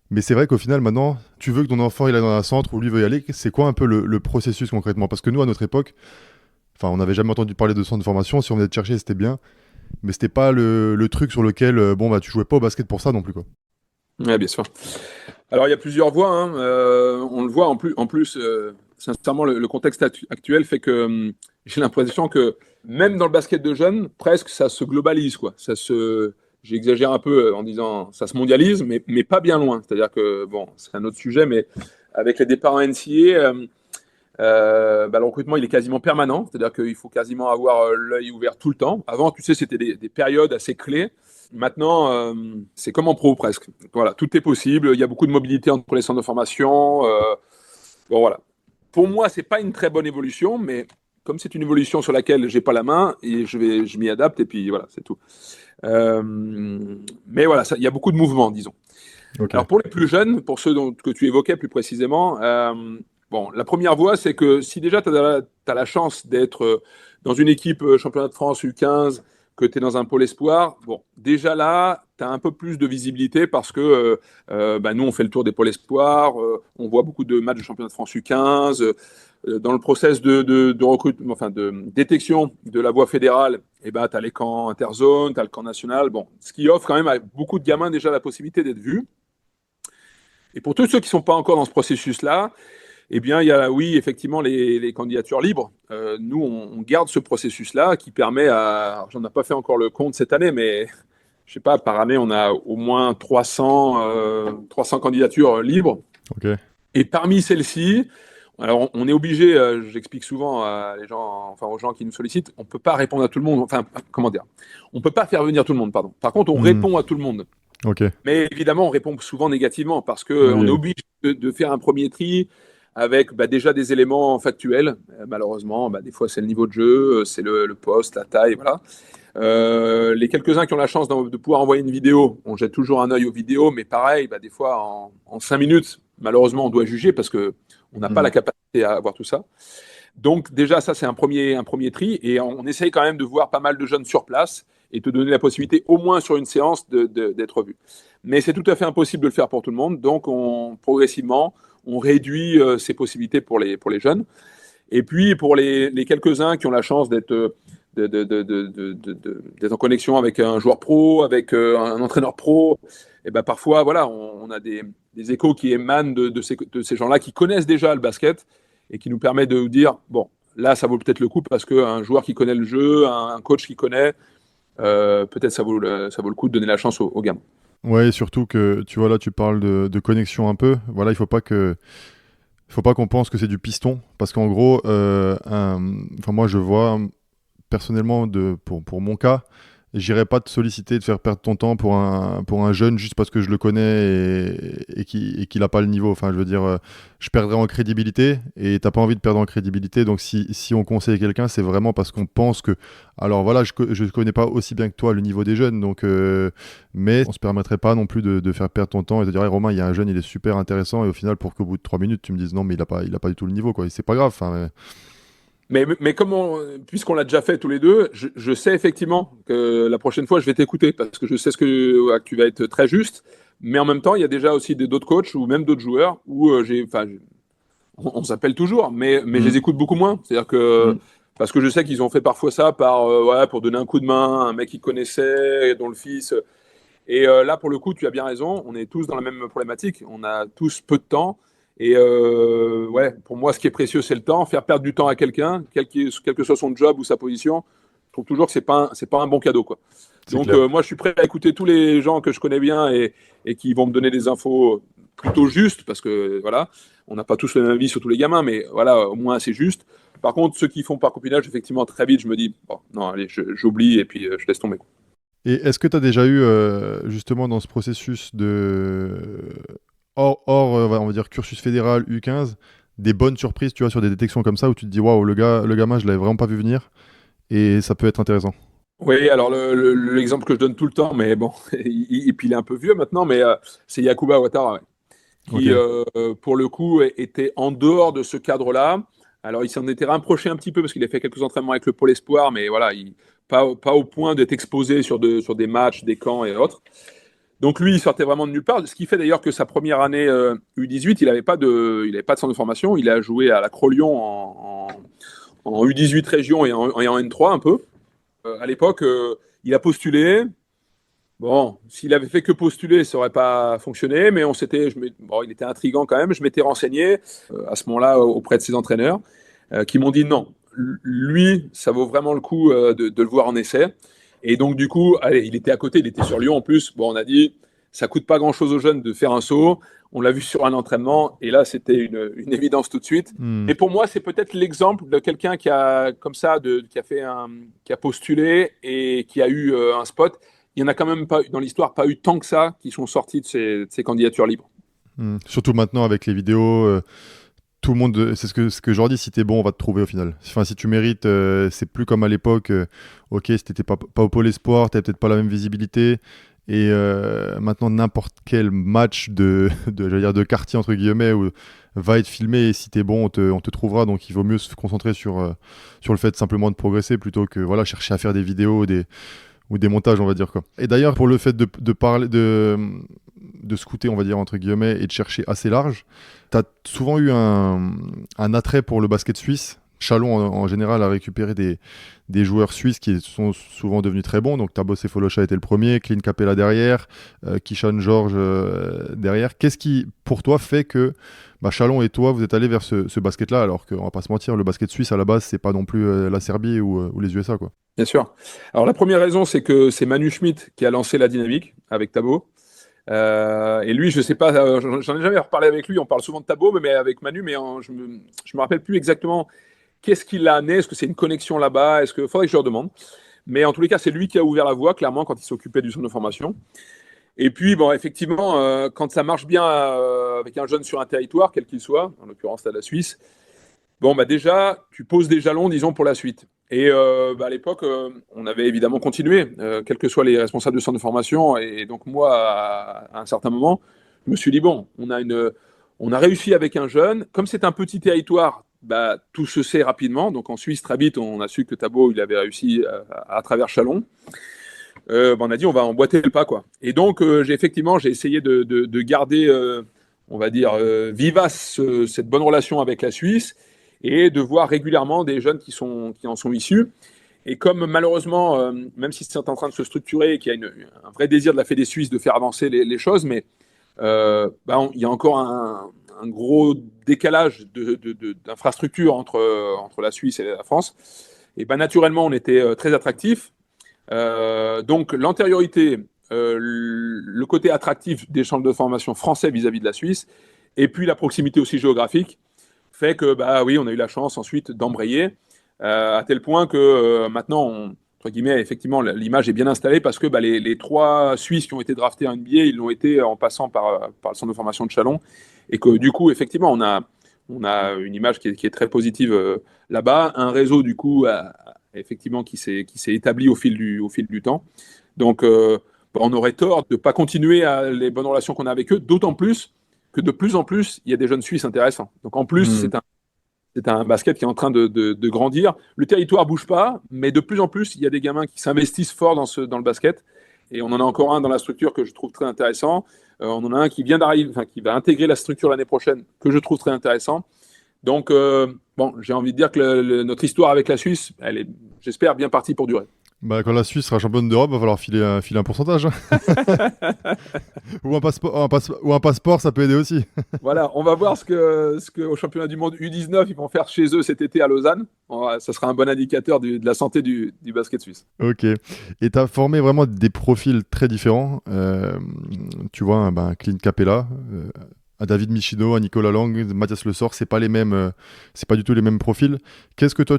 Mais c'est vrai qu'au final, maintenant, tu veux que ton enfant il aille dans un centre où lui veut y aller. C'est quoi un peu le processus concrètement? Parce que nous, à notre époque, enfin, on n'avait jamais entendu parler de centre de formation. Si on venait te chercher, c'était bien. Mais c'était pas le truc sur lequel, bon, bah, tu jouais pas au basket pour ça non plus, quoi. Oui, bien sûr. Alors, il y a plusieurs voies. Hein. On le voit en plus sincèrement, le contexte actuel fait que j'ai l'impression que même dans le basket de jeunes, presque, ça se globalise, quoi. J'exagère un peu en disant ça se mondialise, mais pas bien loin. C'est-à-dire que, bon, c'est un autre sujet, mais avec les départs en NCAA, bah, le recrutement, il est quasiment permanent. C'est-à-dire qu'il faut quasiment avoir l'œil ouvert tout le temps. Avant, tu sais, c'était des périodes assez clés. Maintenant, c'est comme en pro presque. Voilà, tout est possible. Il y a beaucoup de mobilité entre les centres de formation. Bon, voilà. Pour moi, c'est pas une très bonne évolution, mais comme c'est une évolution sur laquelle j'ai pas la main, et je m'y adapte et puis voilà, c'est tout. Mais voilà, il y a beaucoup de mouvements, disons. Ok. Alors pour les plus jeunes, pour ceux que tu évoquais plus précisément, bon, la première voie, c'est que si déjà tu as la chance d'être dans une équipe championnat de France U15, que tu es dans un pôle espoir, bon, déjà là, tu as un peu plus de visibilité parce que bah, nous, on fait le tour des pôles espoirs, on voit beaucoup de matchs de championnat de France U15. Dans le process de recrutement, enfin de détection de la voie fédérale, eh ben, tu as les camps interzone, tu as le camp national, bon, ce qui offre quand même à beaucoup de gamins déjà la possibilité d'être vus. Et pour tous ceux qui ne sont pas encore dans ce processus-là, eh bien, il y a, oui, effectivement, les candidatures libres. Nous, on garde ce processus-là qui permet à... J'en ai pas fait encore le compte cette année, mais je sais pas, par année, on a au moins 300 candidatures libres. Ok. Et parmi celles-ci, alors on est obligé, j'explique souvent à les gens, enfin aux gens qui nous sollicitent, on peut pas répondre à tout le monde. Enfin, comment dire? On peut pas faire venir tout le monde, pardon. Par contre, on Hmm. répond à tout le monde. Ok. Mais évidemment, on répond souvent négativement parce qu'on Oui. est obligé de faire un premier tri avec bah, déjà des éléments factuels. Malheureusement, bah, des fois, c'est le niveau de jeu, c'est le poste, la taille, voilà. Les quelques-uns qui ont la chance de pouvoir envoyer une vidéo, on jette toujours un œil aux vidéos, mais pareil, bah, des fois, en 5 minutes, malheureusement, on doit juger parce qu'on n'a pas la capacité à voir tout ça. Donc déjà, ça, c'est un premier tri. Et on essaye quand même de voir pas mal de jeunes sur place et te donner la possibilité, au moins sur une séance, d'être vu. Mais c'est tout à fait impossible de le faire pour tout le monde. Donc, progressivement, on réduit ces possibilités pour les jeunes. Et puis, pour les quelques-uns qui ont la chance d'être en connexion avec un joueur pro, avec un entraîneur pro, et ben parfois, voilà, on a des échos qui émanent de ces gens-là qui connaissent déjà le basket et qui nous permet de dire, bon, là, ça vaut peut-être le coup parce qu'un joueur qui connaît le jeu, un coach qui connaît, peut-être ça vaut le coup de donner la chance aux gamins. Ouais, et surtout que tu vois là, tu parles de connexion un peu. Voilà, il faut pas qu'on pense que c'est du piston, parce qu'en gros, enfin moi je vois personnellement pour mon cas, j'irais pas te solliciter de faire perdre ton temps pour un jeune juste parce que je le connais et qu'il a pas le niveau. Enfin, je veux dire, je perdrais en crédibilité et t'as pas envie de perdre en crédibilité. Donc si on conseille quelqu'un, c'est vraiment parce qu'on pense que... Alors voilà, je connais pas aussi bien que toi le niveau des jeunes, donc, mais on se permettrait pas non plus de faire perdre ton temps et de dire hey, Romain, il y a un jeune, il est super intéressant, et au final, pour qu'au bout de 3 minutes, tu me dises non, mais il a pas du tout le niveau, quoi. Et c'est pas grave. Enfin, Mais puisqu'on l'a déjà fait tous les deux, je sais effectivement que la prochaine fois, je vais t'écouter parce que je sais que tu vas être très juste. Mais en même temps, il y a déjà aussi d'autres coachs ou même d'autres joueurs où on s'appelle toujours, mais je les écoute beaucoup moins. C'est-à-dire que parce que je sais qu'ils ont fait parfois ça pour donner un coup de main à un mec qu'ils connaissaient, dont le fils. Et là, pour le coup, tu as bien raison. On est tous dans la même problématique. On a tous peu de temps. Et ouais, pour moi, ce qui est précieux, c'est le temps. Faire perdre du temps à quelqu'un, quel que soit son job ou sa position, je trouve toujours que c'est pas un bon cadeau, quoi. C'est Donc, clair. moi, je suis prêt à écouter tous les gens que je connais bien et qui vont me donner des infos plutôt justes, parce que voilà, on n'a pas tous le même avis sur tous les gamins, mais voilà, au moins c'est juste. Par contre, ceux qui font par copinage, effectivement, très vite, je me dis, bon, non, allez, j'oublie et puis je laisse tomber. Et est-ce que tu as déjà eu, justement, dans ce processus on va dire, cursus fédéral U15, des bonnes surprises, tu vois, sur des détections comme ça, où tu te dis, waouh, le gamin, je l'avais vraiment pas vu venir, et ça peut être intéressant. Oui, alors l'exemple que je donne tout le temps, mais bon, et puis il est un peu vieux maintenant, mais c'est Yakuba Ouattara, ouais, Ok. qui, pour le coup, était en dehors de ce cadre-là. Alors, il s'en était rapproché un petit peu parce qu'il a fait quelques entraînements avec le Pôle Espoir, mais voilà, pas au point d'être exposé sur des matchs, des camps et autres. Donc, lui, il sortait vraiment de nulle part, ce qui fait d'ailleurs que sa première année U18, il avait pas de centre de formation. Il a joué à la Crolion en U18 région et en N3 un peu. À l'époque, il a postulé. Bon, s'il avait fait que postuler, ça aurait pas fonctionné, mais bon, il était intriguant quand même. Je m'étais renseigné à ce moment-là auprès de ses entraîneurs qui m'ont dit non, lui, ça vaut vraiment le coup de le voir en essai. Et donc, du coup, allez, il était à côté, il était sur Lyon en plus. Bon, on a dit, ça coûte pas grand-chose aux jeunes de faire un saut. On l'a vu sur un entraînement, et là, c'était une évidence tout de suite. Hmm. Et pour moi, c'est peut-être l'exemple de quelqu'un qui a, comme ça, qui a postulé et qui a eu un spot. Il y en a quand même pas, dans l'histoire, pas eu tant que ça qui sont sortis de ces candidatures libres. Hmm. Surtout maintenant avec les vidéos, tout le monde, c'est ce que je leur dis, si t'es bon, on va te trouver au final. Enfin, si tu mérites, c'est plus comme à l'époque, ok, si t'étais pas au pôle espoir, t'avais peut-être pas la même visibilité. Et maintenant, n'importe quel match j'allais dire de quartier, entre guillemets, va être filmé. Et si t'es bon, on te trouvera. Donc, il vaut mieux se concentrer sur le fait simplement de progresser plutôt que voilà, chercher à faire des vidéos ou des montages, on va dire, quoi. Et d'ailleurs, pour le fait de parler de scouter, on va dire, entre guillemets, et de chercher assez large, tu as souvent eu un attrait pour le basket suisse. Chalon, en général, a récupéré des joueurs suisses qui sont souvent devenus très bons. Donc, Tabos Folosha était le premier, Clint Capella derrière, Kishan George derrière. Qu'est-ce qui, pour toi, fait que Chalon et toi, vous êtes allés vers ce basket-là, alors qu'on va pas se mentir, le basket suisse, à la base, c'est pas non plus la Serbie ou les USA, quoi. Bien sûr. Alors, la première raison, c'est que c'est Manu Schmidt qui a lancé la dynamique avec Tabo. Et lui, je sais pas, j'en ai jamais reparlé avec lui. On parle souvent de Tabo, mais avec Manu, mais je me rappelle plus exactement qu'est-ce qui l'a amené. Est-ce que c'est une connexion là-bas? Faudrait que je leur demande. Mais en tous les cas, c'est lui qui a ouvert la voie, clairement, quand il s'occupait du centre de formation. Et puis, bon, effectivement, quand ça marche bien avec un jeune sur un territoire, quel qu'il soit, en l'occurrence la Suisse, bon, bah déjà, tu poses des jalons, disons, pour la suite. Et à l'époque, on avait évidemment continué, quels que soient les responsables de centre de formation. Et donc, moi, à un certain moment, je me suis dit, bon, on a réussi avec un jeune. Comme c'est un petit territoire, bah, tout se sait rapidement. Donc, en Suisse, très vite, on a su que Tabo, il avait réussi à travers Chalon. Bah, on a dit, on va emboîter le pas, quoi. Et donc, j'ai essayé de garder, on va dire, vivace cette bonne relation avec la Suisse et de voir régulièrement des jeunes qui en sont issus. Et comme malheureusement, même si c'est en train de se structurer et qu'il y a un vrai désir de la Fédé suisse de faire avancer les choses, mais il y a encore un gros décalage d'infrastructures entre la Suisse et la France. Et naturellement, on était très attractifs. Donc l'antériorité, le côté attractif des centres de formation français vis-à-vis de la Suisse, et puis la proximité aussi géographique, fait que bah oui, on a eu la chance ensuite d'embrayer à tel point que maintenant, entre guillemets, effectivement, l'image est bien installée parce que les trois Suisses qui ont été draftés en NBA, ils l'ont été en passant par le centre de formation de Chalon, et que du coup, effectivement, on a une image qui est très positive là-bas, un réseau du coup effectivement qui s'est établi au fil du temps. Donc, on aurait tort de ne pas continuer les bonnes relations qu'on a avec eux, d'autant plus que de plus en plus, il y a des jeunes Suisses intéressants. Donc en plus, c'est un basket qui est en train de grandir. Le territoire bouge pas, mais de plus en plus, il y a des gamins qui s'investissent fort dans le basket. Et on en a encore un dans la structure que je trouve très intéressant. On en a un qui vient d'arriver, enfin, qui va intégrer la structure l'année prochaine, que je trouve très intéressant. Donc, j'ai envie de dire que notre histoire avec la Suisse, elle est, j'espère, bien partie pour durer. Bah, quand la Suisse sera championne d'Europe, va falloir filer un pourcentage, hein. Ou un passeport, ça peut aider aussi. Voilà, on va voir ce que au championnat du monde U19 ils vont faire chez eux cet été à Lausanne. Ça sera un bon indicateur de la santé du basket suisse. Ok. Et tu as formé vraiment des profils très différents. Tu vois, ben, Clint Capella, à David Michino, à Nicolas Lang, Mathias Le Sort, c'est pas les mêmes, c'est pas du tout les mêmes profils. Qu'est-ce que toi,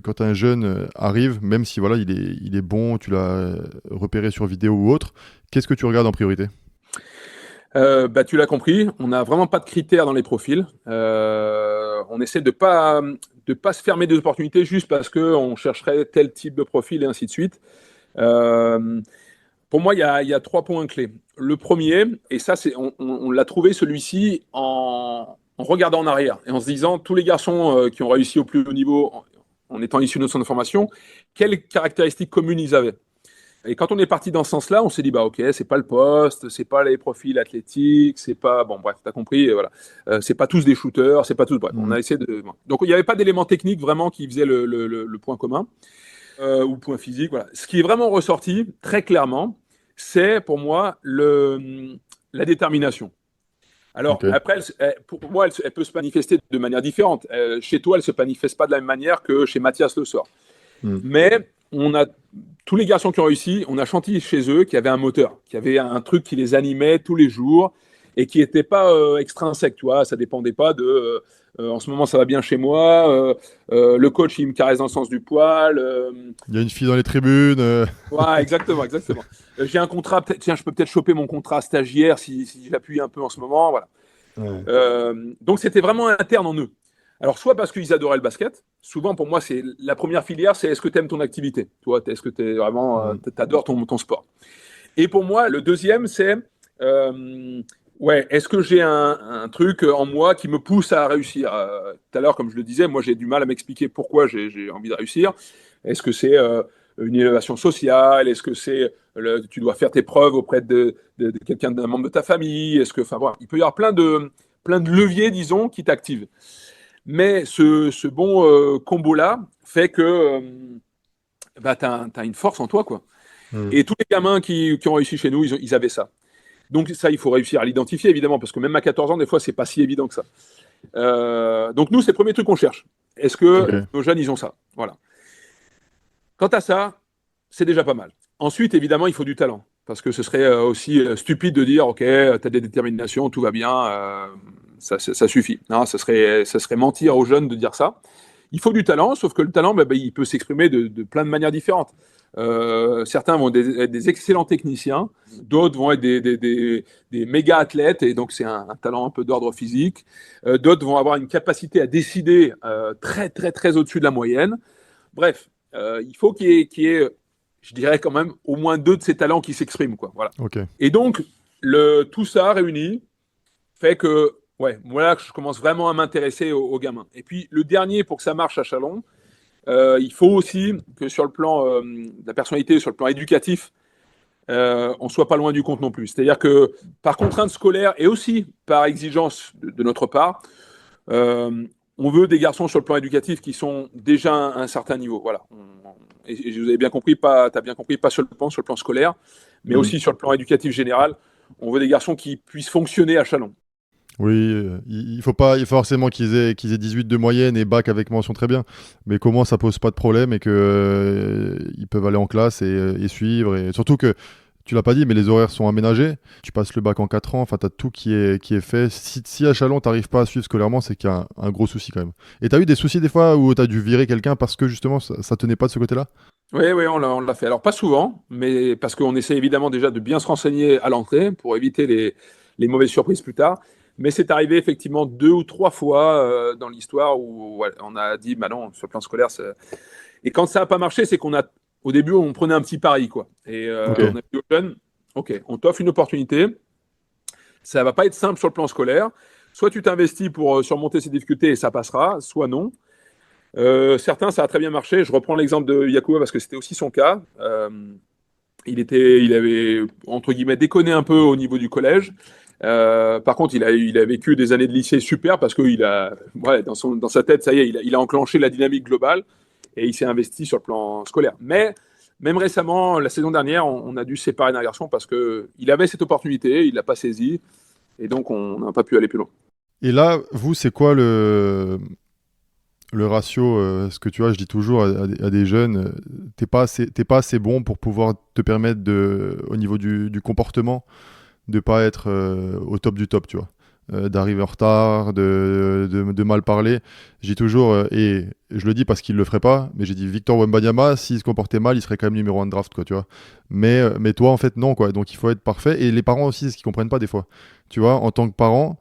quand un jeune arrive, même si voilà, il est bon, tu l'as repéré sur vidéo ou autre, qu'est-ce que tu regardes en priorité? Bah, tu l'as compris, on n'a vraiment pas de critères dans les profils. On essaie de pas se fermer des opportunités juste parce qu'on chercherait tel type de profil et ainsi de suite. Euh, pour moi, il y a 3 points clés. Le premier, et ça, on l'a trouvé celui-ci en regardant en arrière et en se disant tous les garçons qui ont réussi au plus haut niveau en étant issus de notre centre de formation, quelles caractéristiques communes ils avaient. Et quand on est parti dans ce sens-là, on s'est dit bah ok, c'est pas le poste, c'est pas les profils athlétiques, c'est pas bon bref, t'as compris, voilà, c'est pas tous des shooters, c'est pas tous bref. On Mhm. a essayé de bon. Donc il n'y avait pas d'éléments techniques vraiment qui faisaient le point commun ou point physique. Voilà. Ce qui est vraiment ressorti très clairement, c'est pour moi la détermination. Alors Ok. après, pour moi, elle peut se manifester de manière différente. Chez toi, elle se manifeste pas de la même manière que chez Mathias Le Sort. Mhm. Mais on a tous les garçons qui ont réussi, on a chanté chez eux qui avaient un moteur, qui avait un truc qui les animait tous les jours et qui n'était pas extrinsèque, tu vois. Ça dépendait pas de en ce moment ça va bien chez moi, le coach il me caresse dans le sens du poil. Il y a une fille dans les tribunes. Ouais, exactement, exactement. J'ai un contrat, tiens, je peux peut-être choper mon contrat stagiaire si j'appuie un peu en ce moment, voilà. Ouais. Donc c'était vraiment interne en eux. Alors soit parce qu'ils adoraient le basket, souvent pour moi c'est la première filière, c'est est-ce que tu aimes ton activité, toi, est-ce que tu vraiment Mhm. t'adores ton sport. Et pour moi le deuxième c'est ouais, est-ce que j'ai un truc en moi qui me pousse à réussir. Tout à l'heure comme je le disais, moi j'ai du mal à m'expliquer pourquoi j'ai envie de réussir. Est-ce que c'est une élévation sociale, est-ce que c'est tu dois faire tes preuves auprès de quelqu'un, d'un membre de ta famille, est-ce que enfin voilà, il peut y avoir plein de leviers, disons, qui t'activent. Mais ce bon combo-là fait que bah, tu as une force en toi, quoi. Mhm. Et tous les gamins qui ont réussi chez nous, ils avaient ça. Donc ça, il faut réussir à l'identifier, évidemment, parce que même à 14 ans, des fois, c'est pas si évident que ça. Donc nous, c'est le premier truc qu'on cherche. Est-ce que Ok. nos jeunes, ils ont ça? Voilà. Quant à ça, c'est déjà pas mal. Ensuite, évidemment, il faut du talent. Parce que ce serait aussi stupide de dire, OK, tu as des déterminations, tout va bien, ça suffit. Non, ça serait mentir aux jeunes de dire ça. Il faut du talent, sauf que le talent, bah, il peut s'exprimer de plein de manières différentes. Certains vont être des excellents techniciens, d'autres vont être des méga athlètes, et donc c'est un talent un peu d'ordre physique. D'autres vont avoir une capacité à décider très, très, très au-dessus de la moyenne. Bref, il faut qu'il y ait, je dirais quand même, au moins 2 de ces talents qui s'expriment, quoi. Voilà. Ok. Et donc, tout ça réuni fait que, ouais, moi, je commence vraiment à m'intéresser aux gamins. Et puis, le dernier, pour que ça marche à Chalon, il faut aussi que sur le plan de la personnalité, sur le plan éducatif, on soit pas loin du compte non plus. C'est-à-dire que par contrainte scolaire et aussi par exigence de notre part, euh, on veut des garçons sur le plan éducatif qui sont déjà à un certain niveau. Voilà. Et je vous avez bien compris, t'as bien compris, pas seulement sur le plan scolaire, mais Mhm. aussi sur le plan éducatif général. On veut des garçons qui puissent fonctionner à Chalon. Oui, il faut pas forcément qu'ils aient 18 de moyenne et bac avec mention très bien, mais comment ça pose pas de problème et que ils peuvent aller en classe et suivre et surtout que tu l'as pas dit mais les horaires sont aménagés. Tu passes le bac en 4 ans, enfin tu as tout qui est fait. Si à Chalon t'arrives pas à suivre scolairement, c'est qu'il y a un gros souci quand même. Et tu as eu des soucis des fois où tu as dû virer quelqu'un parce que justement ça tenait pas de ce côté-là? Oui, oui, on l'a fait. Alors, pas souvent, mais parce qu'on essaie évidemment déjà de bien se renseigner à l'entrée pour éviter les mauvaises surprises plus tard. Mais c'est arrivé effectivement 2 ou 3 fois dans l'histoire où ouais, on a dit, bah non, sur le plan scolaire, et quand ça n'a pas marché, c'est au début, on prenait un petit pari, quoi. Et OK. on a dit aux jeunes, OK, on t'offre une opportunité, ça va pas être simple sur le plan scolaire. Soit tu t'investis pour surmonter ces difficultés et ça passera, soit non. Certains, ça a très bien marché. Je reprends l'exemple de Yacouba parce que c'était aussi son cas. Il avait, entre guillemets, déconné un peu au niveau du collège. Par contre, il a vécu des années de lycée super parce que ouais, dans sa tête, ça y est, il a enclenché la dynamique globale. et il s'est investi sur le plan scolaire. Mais même récemment, la saison dernière, on a dû séparer d'un garçon parce qu'il avait cette opportunité, il ne l'a pas saisie, et donc on n'a pas pu aller plus loin. Et là, vous, c'est quoi le ratio? Ce que tu vois, je dis toujours à des jeunes, t'es pas assez bon pour pouvoir te permettre, au niveau du comportement, de pas être au top du top, tu vois. D'arriver en retard, de mal parler. Je dis toujours, et je le dis parce qu'il le ferait pas, mais j'ai dit Victor Wembanyama, s'il se comportait mal, il serait quand même numéro 1 de draft, quoi, tu vois. Mais toi, en fait, non, quoi. Donc il faut être parfait. Et les parents aussi, c'est ce qu'ils comprennent pas des fois. Tu vois, en tant que parents,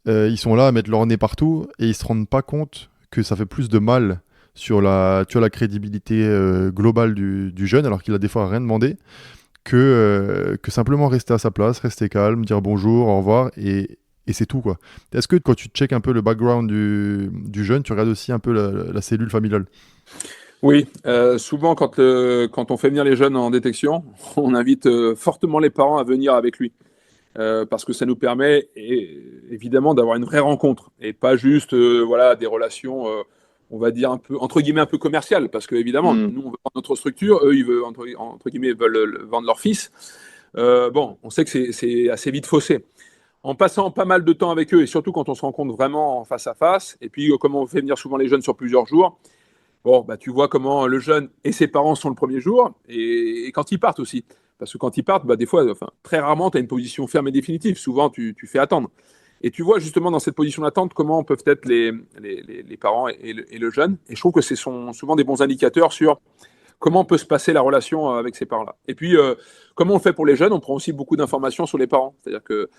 ils sont là à mettre leur nez partout et ils se rendent pas compte que ça fait plus de mal sur la crédibilité globale du jeune, alors qu'il a des fois rien demandé, que simplement rester à sa place, rester calme, dire bonjour, au revoir, et c'est tout, quoi. Est-ce que quand tu checkes un peu le background du jeune, tu regardes aussi un peu la cellule familiale? Oui, souvent quand on fait venir les jeunes en détection, on invite fortement les parents à venir avec lui. Parce que ça nous permet évidemment d'avoir une vraie rencontre et pas juste voilà, des relations, on va dire, un peu, entre guillemets, un peu commerciales. Parce que évidemment, nous, on veut vendre notre structure, eux, ils veulent, entre guillemets, veulent vendre leur fils. Bon, on sait que c'est assez vite faussé. En passant pas mal de temps avec eux, et surtout quand on se rencontre vraiment en face à face, et puis comme on fait venir souvent les jeunes sur plusieurs jours, bon, bah, tu vois comment le jeune et ses parents sont le premier jour, et quand ils partent aussi. Parce que quand ils partent, bah, des fois, enfin, très rarement, tu as une position ferme et définitive. Souvent, tu fais attendre. Et tu vois justement dans cette position d'attente comment peuvent être les parents et le jeune. Et je trouve que ce sont souvent des bons indicateurs sur comment peut se passer la relation avec ces parents-là. Et puis, comment on fait pour les jeunes? On prend aussi beaucoup d'informations sur les parents. C'est-à-dire que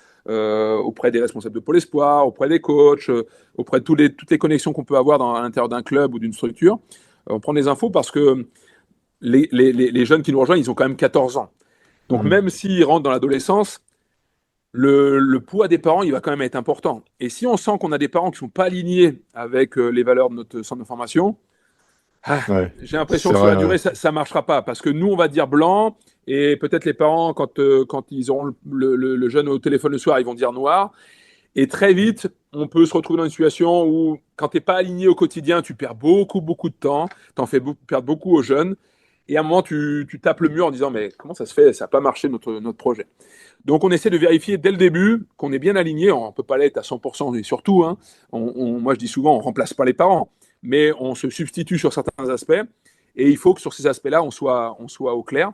auprès des responsables de Pôle Espoir, auprès des coachs, auprès de toutes les connexions qu'on peut avoir à l'intérieur d'un club ou d'une structure, on prend des infos parce que les jeunes qui nous rejoignent, ils ont quand même 14 ans. Donc, même s'ils rentrent dans l'adolescence, le poids des parents, il va quand même être important. Et si on sent qu'on a des parents qui ne sont pas alignés avec les valeurs de notre centre de formation, Ouais, j'ai l'impression c'est que sur la vrai, durée, ouais. ça ne marchera pas. Parce que nous, on va dire blanc, et peut-être les parents, quand ils auront le jeune au téléphone le soir, ils vont dire noir. Et très vite, on peut se retrouver dans une situation où, quand tu n'es pas aligné au quotidien, tu perds beaucoup, beaucoup de temps, tu en fais perdre beaucoup aux jeunes. Et à un moment, tu tapes le mur en disant, mais comment ça se fait? Ça n'a pas marché notre projet. Donc, on essaie de vérifier dès le début qu'on est bien aligné. On ne peut pas l'être à 100%, et surtout, hein, moi je dis souvent, on ne remplace pas les parents, mais on se substitue sur certains aspects. Et il faut que sur ces aspects-là, on soit au clair.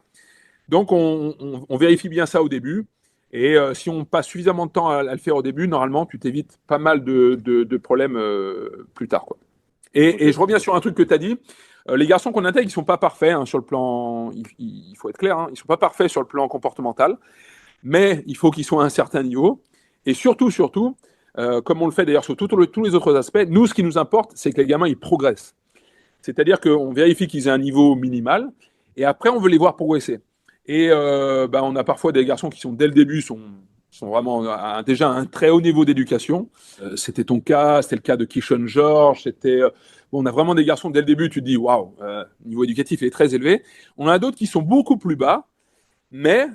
Donc, on vérifie bien ça au début. Et si on passe suffisamment de temps à le faire au début, normalement, tu t'évites pas mal de problèmes plus tard, quoi. Et je reviens sur un truc que tu as dit. Les garçons qu'on intègre, ils ne sont pas parfaits hein, sur le plan. Il faut être clair, hein, ils ne sont pas parfaits sur le plan comportemental, mais il faut qu'ils soient à un certain niveau. Et surtout, comme on le fait d'ailleurs sur tous les autres aspects, nous, ce qui nous importe, c'est que les gamins, ils progressent. C'est-à-dire qu'on vérifie qu'ils aient un niveau minimal, et après, on veut les voir progresser. Et bah, on a parfois des garçons qui sont, dès le début, sont vraiment déjà à un très haut niveau d'éducation. C'était ton cas, c'était le cas de Kishon George, bon, on a vraiment des garçons, dès le début, tu te dis, waouh, niveau éducatif, il est très élevé. On en a d'autres qui sont beaucoup plus bas, mais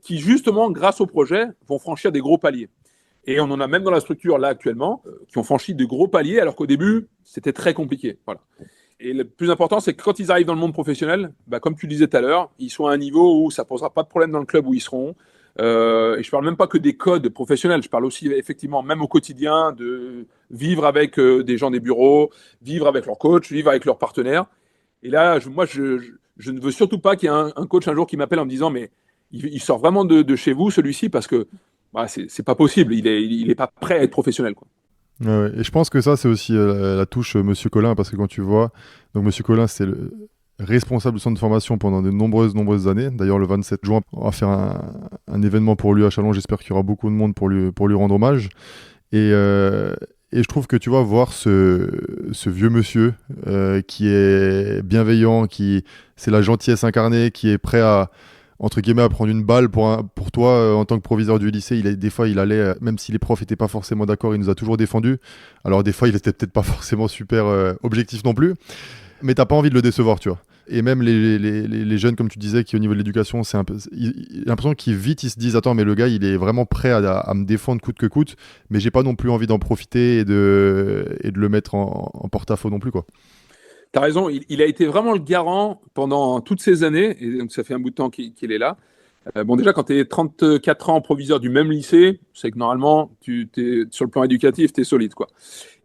qui, justement, grâce au projet, vont franchir des gros paliers. Et on en a même dans la structure, là, actuellement, qui ont franchi de gros paliers, alors qu'au début, c'était très compliqué. Voilà. Et le plus important, c'est que quand ils arrivent dans le monde professionnel, bah, comme tu le disais tout à l'heure, ils sont à un niveau où ça ne posera pas de problème dans le club où ils seront. Et je ne parle même pas que des codes professionnels, je parle aussi effectivement, même au quotidien, de vivre avec des gens des bureaux, vivre avec leur coach, vivre avec leurs partenaires. Et là, je ne veux surtout pas qu'il y ait un coach un jour qui m'appelle en me disant, mais il sort vraiment de chez vous, celui-ci, parce que bah, c'est pas possible, il est pas prêt à être professionnel, quoi. Ouais, ouais. Et je pense que ça, c'est aussi la touche Monsieur Collin, parce que quand tu vois, donc Monsieur Collin, c'est le responsable du centre de formation pendant de nombreuses années. D'ailleurs, le 27 juin, on va faire un événement pour lui à Châlons. J'espère qu'il y aura beaucoup de monde pour lui rendre hommage. Et je trouve que tu vas voir ce vieux monsieur qui est bienveillant, c'est la gentillesse incarnée, qui est prêt à, entre guillemets, à prendre une balle pour toi en tant que proviseur du lycée. Des fois, il allait, même si les profs n'étaient pas forcément d'accord, il nous a toujours défendus. Alors des fois, il était peut-être pas forcément super objectif non plus, mais t'as pas envie de le décevoir, tu vois. Et même les jeunes, comme tu disais, qui au niveau de l'éducation, c'est un peu, j'ai l'impression qu'ils vite, ils se disent, attends, mais le gars, il est vraiment prêt à me défendre coûte que coûte, mais j'ai pas non plus envie d'en profiter et de le mettre en porte-à-faux non plus, quoi. Tu as raison, il a été vraiment le garant pendant toutes ces années, et donc ça fait un bout de temps qu'il est là. Bon, déjà, quand tu es 34 ans proviseur du même lycée, c'est que normalement, sur le plan éducatif, tu es solide, quoi.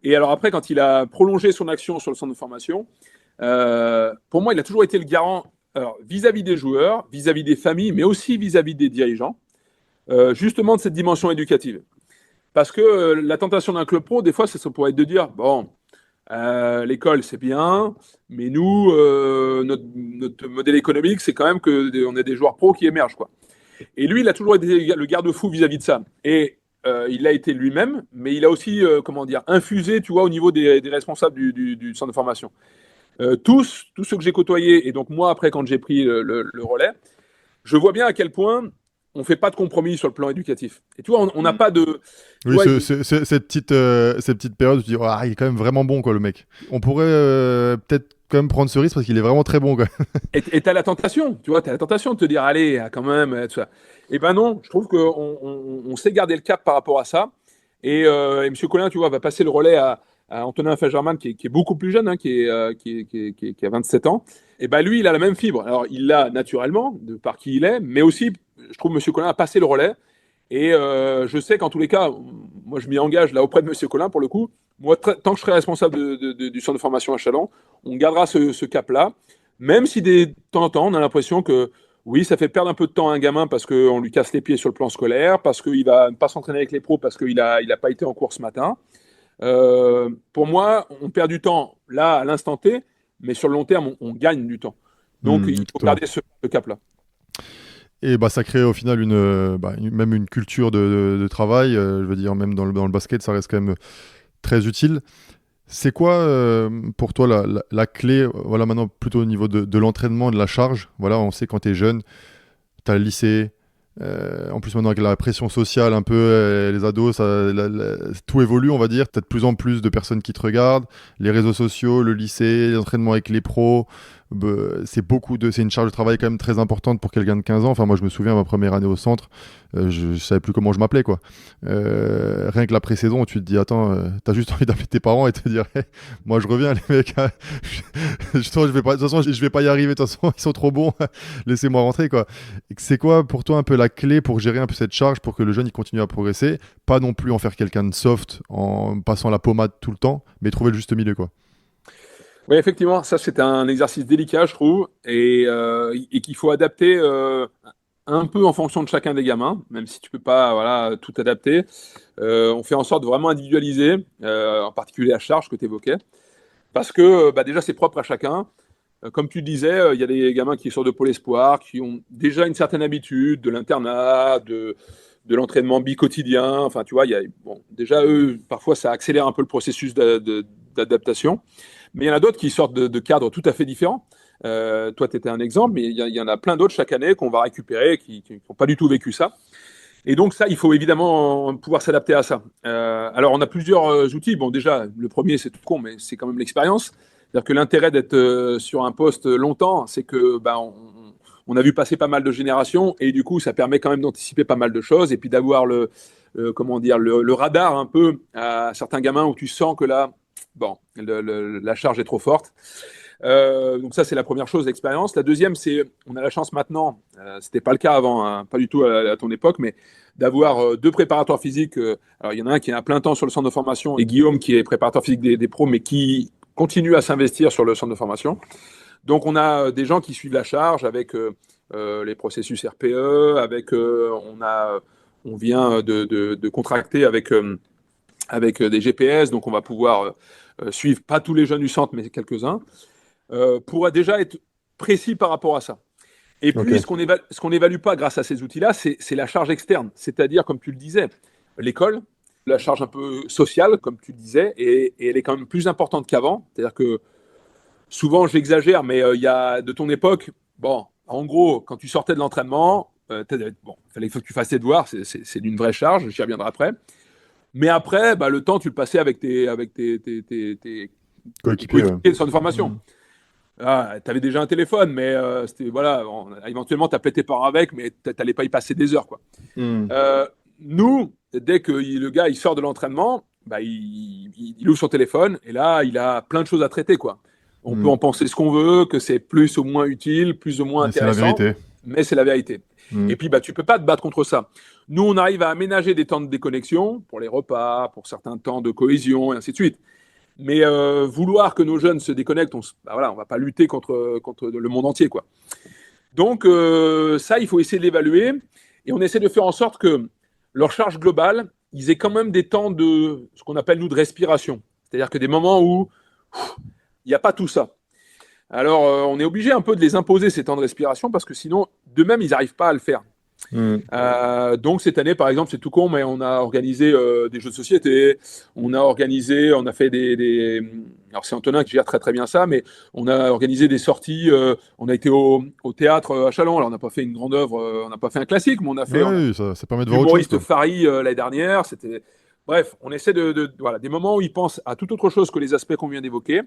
Et alors après, quand il a prolongé son action sur le centre de formation, pour moi, il a toujours été le garant alors, vis-à-vis des joueurs, vis-à-vis des familles, mais aussi vis-à-vis des dirigeants, justement de cette dimension éducative. Parce que la tentation d'un club pro, des fois, ça pourrait être de dire, bon, l'école, c'est bien, mais nous, notre modèle économique, c'est quand même qu'on a des joueurs pros qui émergent, quoi. Et lui, il a toujours été le garde-fou vis-à-vis de ça. Et il a été lui-même, mais il a aussi, comment dire, infusé, tu vois, au niveau des responsables du centre de formation. Tous ceux que j'ai côtoyés, et donc moi, après, quand j'ai pris le relais, je vois bien à quel point on ne fait pas de compromis sur le plan éducatif. Et tu vois, on n'a pas de... Oui, vois, cette petite période où tu dis, ah, il est quand même vraiment bon, quoi, le mec. On pourrait peut-être quand même prendre ce risque parce qu'il est vraiment très bon, quoi. et tu as la tentation, tu vois, tu as la tentation de te dire, allez, quand même, tout ça. Et ben non, je trouve qu'on sait garder le cap par rapport à ça. Et M. Collin, tu vois, va passer le relais à Antonin Fagerman, qui est beaucoup plus jeune, hein, qui a 27 ans. Et ben lui, il a la même fibre. Alors, il l'a naturellement, de par qui il est, mais aussi, je trouve, M. Collin a passé le relais. Et je sais qu'en tous les cas, moi, je m'y engage là auprès de M. Collin, pour le coup. Moi, tant que je serai responsable du centre de formation à Chalon, on gardera ce cap-là. Même si de temps en temps, on a l'impression que oui, ça fait perdre un peu de temps à un gamin parce qu'on lui casse les pieds sur le plan scolaire, parce qu'il va pas s'entraîner avec les pros, parce qu'il a pas été en cours ce matin. Pour moi, on perd du temps là, à l'instant T, mais sur le long terme, on gagne du temps. Donc, il faut garder ce cap-là. Et bah, ça crée au final même une culture de travail. Je veux dire, même dans le basket, ça reste quand même très utile. C'est quoi pour toi la clé, voilà, maintenant plutôt au niveau de l'entraînement, de la charge. Voilà, on sait quand tu es jeune, tu as le lycée. En plus, maintenant, avec la pression sociale, un peu, les ados, tout évolue, on va dire. Tu as de plus en plus de personnes qui te regardent. Les réseaux sociaux, le lycée, les entraînements avec les pros. C'est une charge de travail quand même très importante pour quelqu'un de 15 ans. Enfin, moi, je me souviens, ma première année au centre, je savais plus comment je m'appelais, quoi. Rien que la pré-saison, tu te dis, attends, t'as juste envie d'appeler tes parents et te dire, hey, moi, je reviens, les mecs. De toute façon, je vais pas y arriver. De toute façon, ils sont trop bons. Laissez-moi rentrer, quoi. Et c'est quoi, pour toi, un peu la clé pour gérer un peu cette charge, pour que le jeune, il continue à progresser, pas non plus en faire quelqu'un de soft en passant la pommade tout le temps, mais trouver le juste milieu, quoi. Oui, effectivement, ça c'est un exercice délicat, je trouve, et qu'il faut adapter un peu en fonction de chacun des gamins, même si tu peux pas voilà, tout adapter. On fait en sorte de vraiment individualiser, en particulier la charge que tu évoquais, parce que bah, déjà c'est propre à chacun. Comme tu le disais, il y a des gamins qui sortent de Pôle Espoir, qui ont déjà une certaine habitude de l'internat, de l'entraînement bi-quotidien. Enfin, tu vois, bon, déjà, eux, parfois, ça accélère un peu le processus d'adaptation. Mais il y en a d'autres qui sortent de cadres tout à fait différents. Toi, tu étais un exemple, mais il y en a plein d'autres chaque année qu'on va récupérer, qui n'ont pas du tout vécu ça. Et donc ça, il faut évidemment pouvoir s'adapter à ça. Alors, on a plusieurs outils. Bon, déjà, le premier, c'est tout con, mais c'est quand même l'expérience. C'est-à-dire que l'intérêt d'être sur un poste longtemps, c'est que on a vu passer pas mal de générations et du coup, ça permet quand même d'anticiper pas mal de choses et puis d'avoir comment dire, le radar un peu à certains gamins où tu sens que là, bon, la charge est trop forte. Donc ça, c'est la première chose, l'expérience. La deuxième, c'est, on a la chance maintenant, c'était pas le cas avant, hein, pas du tout à ton époque, mais d'avoir deux préparateurs physiques. Alors, il y en a un qui est à plein temps sur le centre de formation et Guillaume qui est préparateur physique des pros, mais qui continue à s'investir sur le centre de formation. Donc, on a des gens qui suivent la charge avec les processus RPE, avec on vient de contracter avec des GPS, donc on va pouvoir suivre pas tous les jeunes du centre, mais quelques-uns, pour déjà être précis par rapport à ça. Et puis, Okay. ce qu'on n'évalue pas grâce à ces outils-là, c'est la charge externe, c'est-à-dire, comme tu le disais, l'école, la charge un peu sociale, comme tu le disais, et elle est quand même plus importante qu'avant. C'est-à-dire que souvent, j'exagère, mais il y a de ton époque, bon, en gros, quand tu sortais de l'entraînement, bon, il faut que tu fasses tes devoirs, c'est d'une vraie charge, j'y reviendrai après. Mais après, bah, le temps, tu le passais avec tes Coéquipier, ouais. coéquipiers de centre de formation. Ah, tu avais déjà un téléphone, mais voilà, éventuellement, tu appelais tes parents avec, mais tu n'allais pas y passer des heures, quoi. Mm. Nous, dès que le gars il sort de l'entraînement, bah, il ouvre son téléphone et là, il a plein de choses à traiter, quoi. On peut en penser ce qu'on veut, que c'est plus ou moins utile, plus ou moins Mais c'est la intéressant, vérité. mais c'est la vérité. Mm. Et puis, tu ne peux pas te battre contre ça. Nous, on arrive à aménager des temps de déconnexion pour les repas, pour certains temps de cohésion, et ainsi de suite. Mais vouloir que nos jeunes se déconnectent, on ne va pas lutter contre le monde entier, quoi. Donc, ça, il faut essayer de l'évaluer. Et on essaie de faire en sorte que leur charge globale, ils aient quand même des temps de ce qu'on appelle, nous, de respiration. C'est-à-dire que des moments où il n'y a pas tout ça. Alors, on est obligé un peu de les imposer ces temps de respiration parce que sinon, d'eux-mêmes, ils n'arrivent pas à le faire. Donc cette année, par exemple, c'est tout con, mais on a organisé des jeux de société, on a fait alors c'est Antonin qui gère très très bien ça, mais on a organisé des sorties, on a été au théâtre à Chalon, alors on n'a pas fait une grande œuvre, on n'a pas fait un classique, mais on a fait Oui, ça permet de voir autre chose, l'humoriste quoi. Fary l'année dernière, Bref, on essaie voilà, des moments où ils pensent à toute autre chose que les aspects qu'on vient d'évoquer,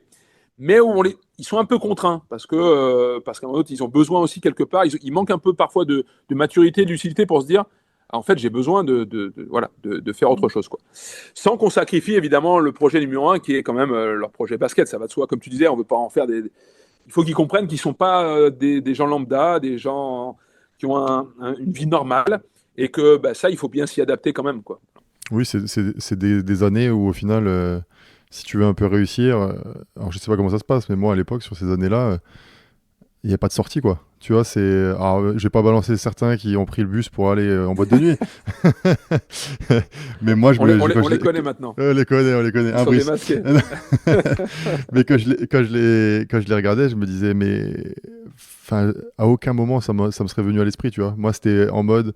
mais où ils sont un peu contraints parce qu'à un moment, ils ont besoin aussi quelque part, ils manquent un peu parfois de maturité, de lucidité pour se dire, en fait, j'ai besoin voilà, de faire autre chose, quoi. Sans qu'on sacrifie évidemment le projet numéro un qui est quand même leur projet basket. Ça va de soi, comme tu disais, on veut pas en faire il faut qu'ils comprennent qu'ils sont pas des gens lambda, des gens qui ont une vie normale et que ça, il faut bien s'y adapter quand même, quoi. Oui, c'est des années où au final, si tu veux un peu réussir, alors je sais pas comment ça se passe, mais moi à l'époque, sur ces années-là, il n'y a pas de sortie, quoi. Tu vois, alors, je vais pas balancer certains qui ont pris le bus pour aller en boîte de nuit. Mais moi, On les connaît maintenant. On les connaît. Ils sont démasqués. Mais quand je les regardais, je me disais, mais enfin, à aucun moment ça me serait venu à l'esprit, tu vois. Moi, c'était en mode,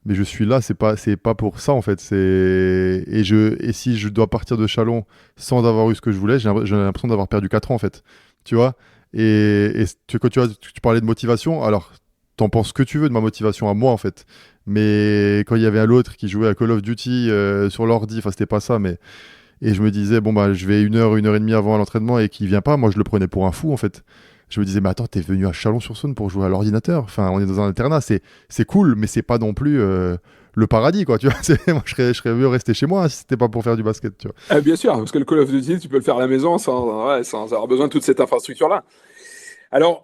mais je suis là, c'est pas pour ça en fait. Et si je dois partir de Chalon sans avoir eu ce que je voulais, j'ai l'impression d'avoir perdu 4 ans en fait. Tu vois. Quand tu parlais de motivation, alors t'en penses ce que tu veux de ma motivation à moi en fait. Mais quand il y avait un autre qui jouait à Call of Duty sur l'ordi, enfin c'était pas ça, mais et je me disais bon bah je vais une heure et demie avant à l'entraînement et qu'il vient pas, moi je le prenais pour un fou en fait. Je me disais mais attends, t'es venu à Chalon-sur-Saône pour jouer à l'ordinateur. Enfin on est dans un internat, c'est cool, mais c'est pas non plus le paradis quoi. Tu vois, moi je serais mieux rester chez moi hein, si c'était pas pour faire du basket. Tu vois. Bien sûr, parce que le Call of Duty, tu peux le faire à la maison sans avoir besoin de toute cette infrastructure-là. Alors,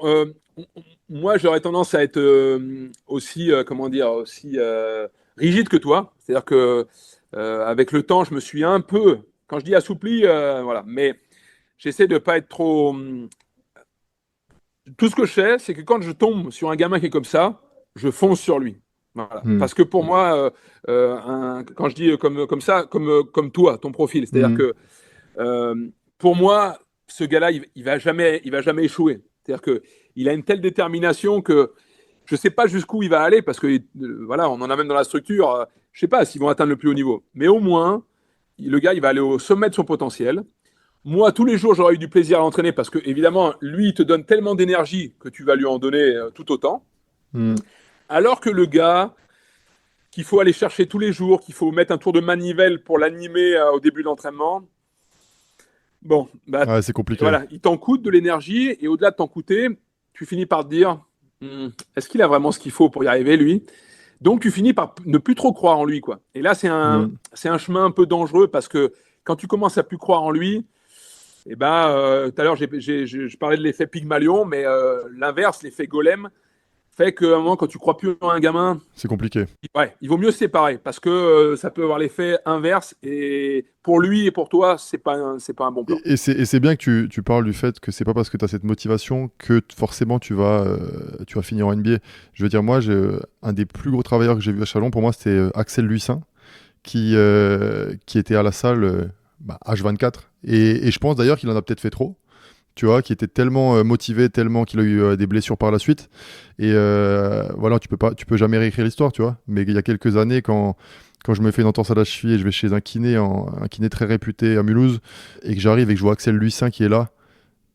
moi, j'aurais tendance à être aussi, comment dire, aussi rigide que toi. C'est-à-dire que avec le temps, je me suis un peu, quand je dis assoupli, voilà, mais j'essaie de ne pas être trop. Tout ce que je sais, c'est que quand je tombe sur un gamin qui est comme ça, je fonce sur lui. Voilà. Hmm. Parce que pour moi, quand je dis comme ça, comme toi, ton profil, c'est-à-dire que pour moi, ce gars-là, il va jamais échouer. C'est-à-dire que il a une telle détermination que je ne sais pas jusqu'où il va aller parce que voilà, on en a même dans la structure. Je ne sais pas s'ils vont atteindre le plus haut niveau, mais au moins, le gars, il va aller au sommet de son potentiel. Moi, tous les jours, j'aurai eu du plaisir à l'entraîner parce que, évidemment, lui, il te donne tellement d'énergie que tu vas lui en donner tout autant. Alors que le gars, qu'il faut aller chercher tous les jours, qu'il faut mettre un tour de manivelle pour l'animer au début de l'entraînement, bon, Ouais, c'est compliqué. voilà, il t'en coûte de l'énergie et au-delà de t'en coûter, tu finis par te dire est-ce qu'il a vraiment ce qu'il faut pour y arriver, lui? Donc, tu finis par ne plus trop croire en lui, quoi. Et là, c'est un chemin un peu dangereux parce que quand tu commences à plus croire en lui, et tout à l'heure, je parlais de l'effet Pygmalion, mais l'inverse, l'effet Golem, fait qu'à un moment, quand tu crois plus en un gamin, C'est compliqué. ouais, il vaut mieux se séparer parce que ça peut avoir l'effet inverse et pour lui et pour toi, c'est pas un bon plan. Et c'est bien que tu parles du fait que c'est pas parce que tu as cette motivation que forcément tu vas finir en NBA. Je veux dire, moi, un des plus gros travailleurs que j'ai vu à Chalon, pour moi, c'était Axel Luissin, qui était à la salle H24. Et je pense d'ailleurs qu'il en a peut-être fait trop. Tu vois, qui était tellement motivé, tellement qu'il a eu des blessures par la suite. Et voilà, tu peux jamais réécrire l'histoire, tu vois. Mais il y a quelques années, quand je me fais une entorse à la cheville et je vais chez un kiné, un kiné très réputé à Mulhouse, et que j'arrive et que je vois Axel Luissin qui est là,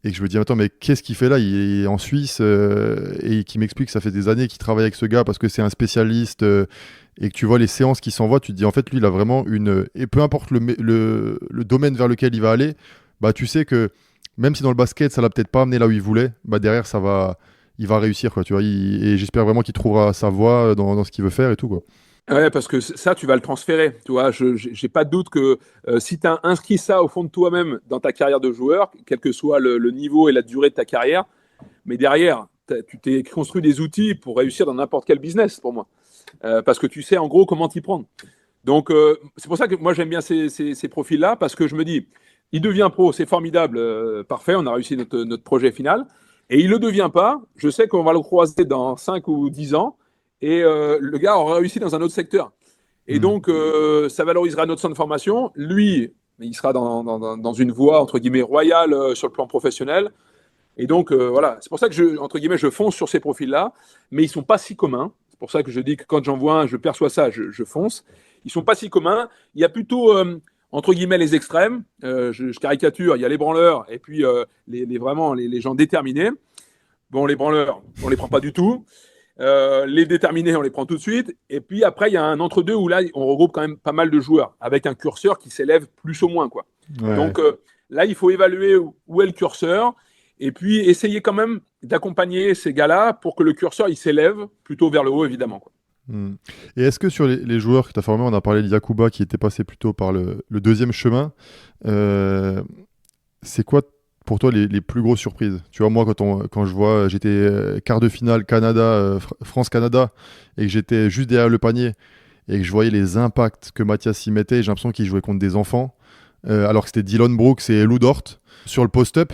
et que je me dis, attends, mais qu'est-ce qu'il fait là? Il est en Suisse, et qui m'explique que ça fait des années qu'il travaille avec ce gars parce que c'est un spécialiste, et que tu vois les séances qui s'envoient, tu te dis, en fait, lui, il a vraiment une... Et peu importe le domaine vers lequel il va aller, bah tu sais que même si dans le basket, ça l'a peut-être pas amené là où il voulait, bah derrière, il va réussir, quoi, tu vois. Et j'espère vraiment qu'il trouvera sa voie dans ce qu'il veut faire et tout, quoi. Ouais, parce que ça, tu vas le transférer. Tu vois, j'ai pas de doute que si tu as inscrit ça au fond de toi-même dans ta carrière de joueur, quel que soit le niveau et la durée de ta carrière, mais derrière, tu t'es construit des outils pour réussir dans n'importe quel business, pour moi. Parce que tu sais en gros comment t'y prendre. Donc, c'est pour ça que moi, j'aime bien ces profils-là, parce que je me dis, il devient pro, c'est formidable, parfait, on a réussi notre projet final. Et il ne le devient pas, je sais qu'on va le croiser dans 5 ou 10 ans, et le gars aura réussi dans un autre secteur. Et Hmm. donc, ça valorisera notre centre de formation. Lui, il sera dans une voie, entre guillemets, royale sur le plan professionnel. Et donc, voilà, c'est pour ça que, entre guillemets, je fonce sur ces profils-là, mais ils ne sont pas si communs. C'est pour ça que je dis que quand j'en vois un, je perçois ça, je fonce. Ils ne sont pas si communs. Il y a plutôt, entre guillemets, les extrêmes. Je caricature, il y a les branleurs et puis vraiment les gens déterminés. Bon, les branleurs, on ne les prend pas du tout. Les déterminés, on les prend tout de suite. Et puis après, il y a un entre-deux où là, on regroupe quand même pas mal de joueurs avec un curseur qui s'élève plus ou moins, quoi. Ouais. Donc là, il faut évaluer où est le curseur et puis essayer quand même d'accompagner ces gars-là pour que le curseur il s'élève plutôt vers le haut, évidemment, quoi. Hmm. Et est-ce que sur les joueurs que tu as formés, on a parlé de Yakuba qui était passé plutôt par le deuxième chemin, euh, c'est quoi pour toi les plus grosses surprises? Tu vois, moi, quand je vois, j'étais quart de finale Canada, France-Canada, et que j'étais juste derrière le panier, et que je voyais les impacts que Mathias y mettait, j'ai l'impression qu'il jouait contre des enfants, alors que c'était Dylan Brooks et Lou Dort sur le post-up.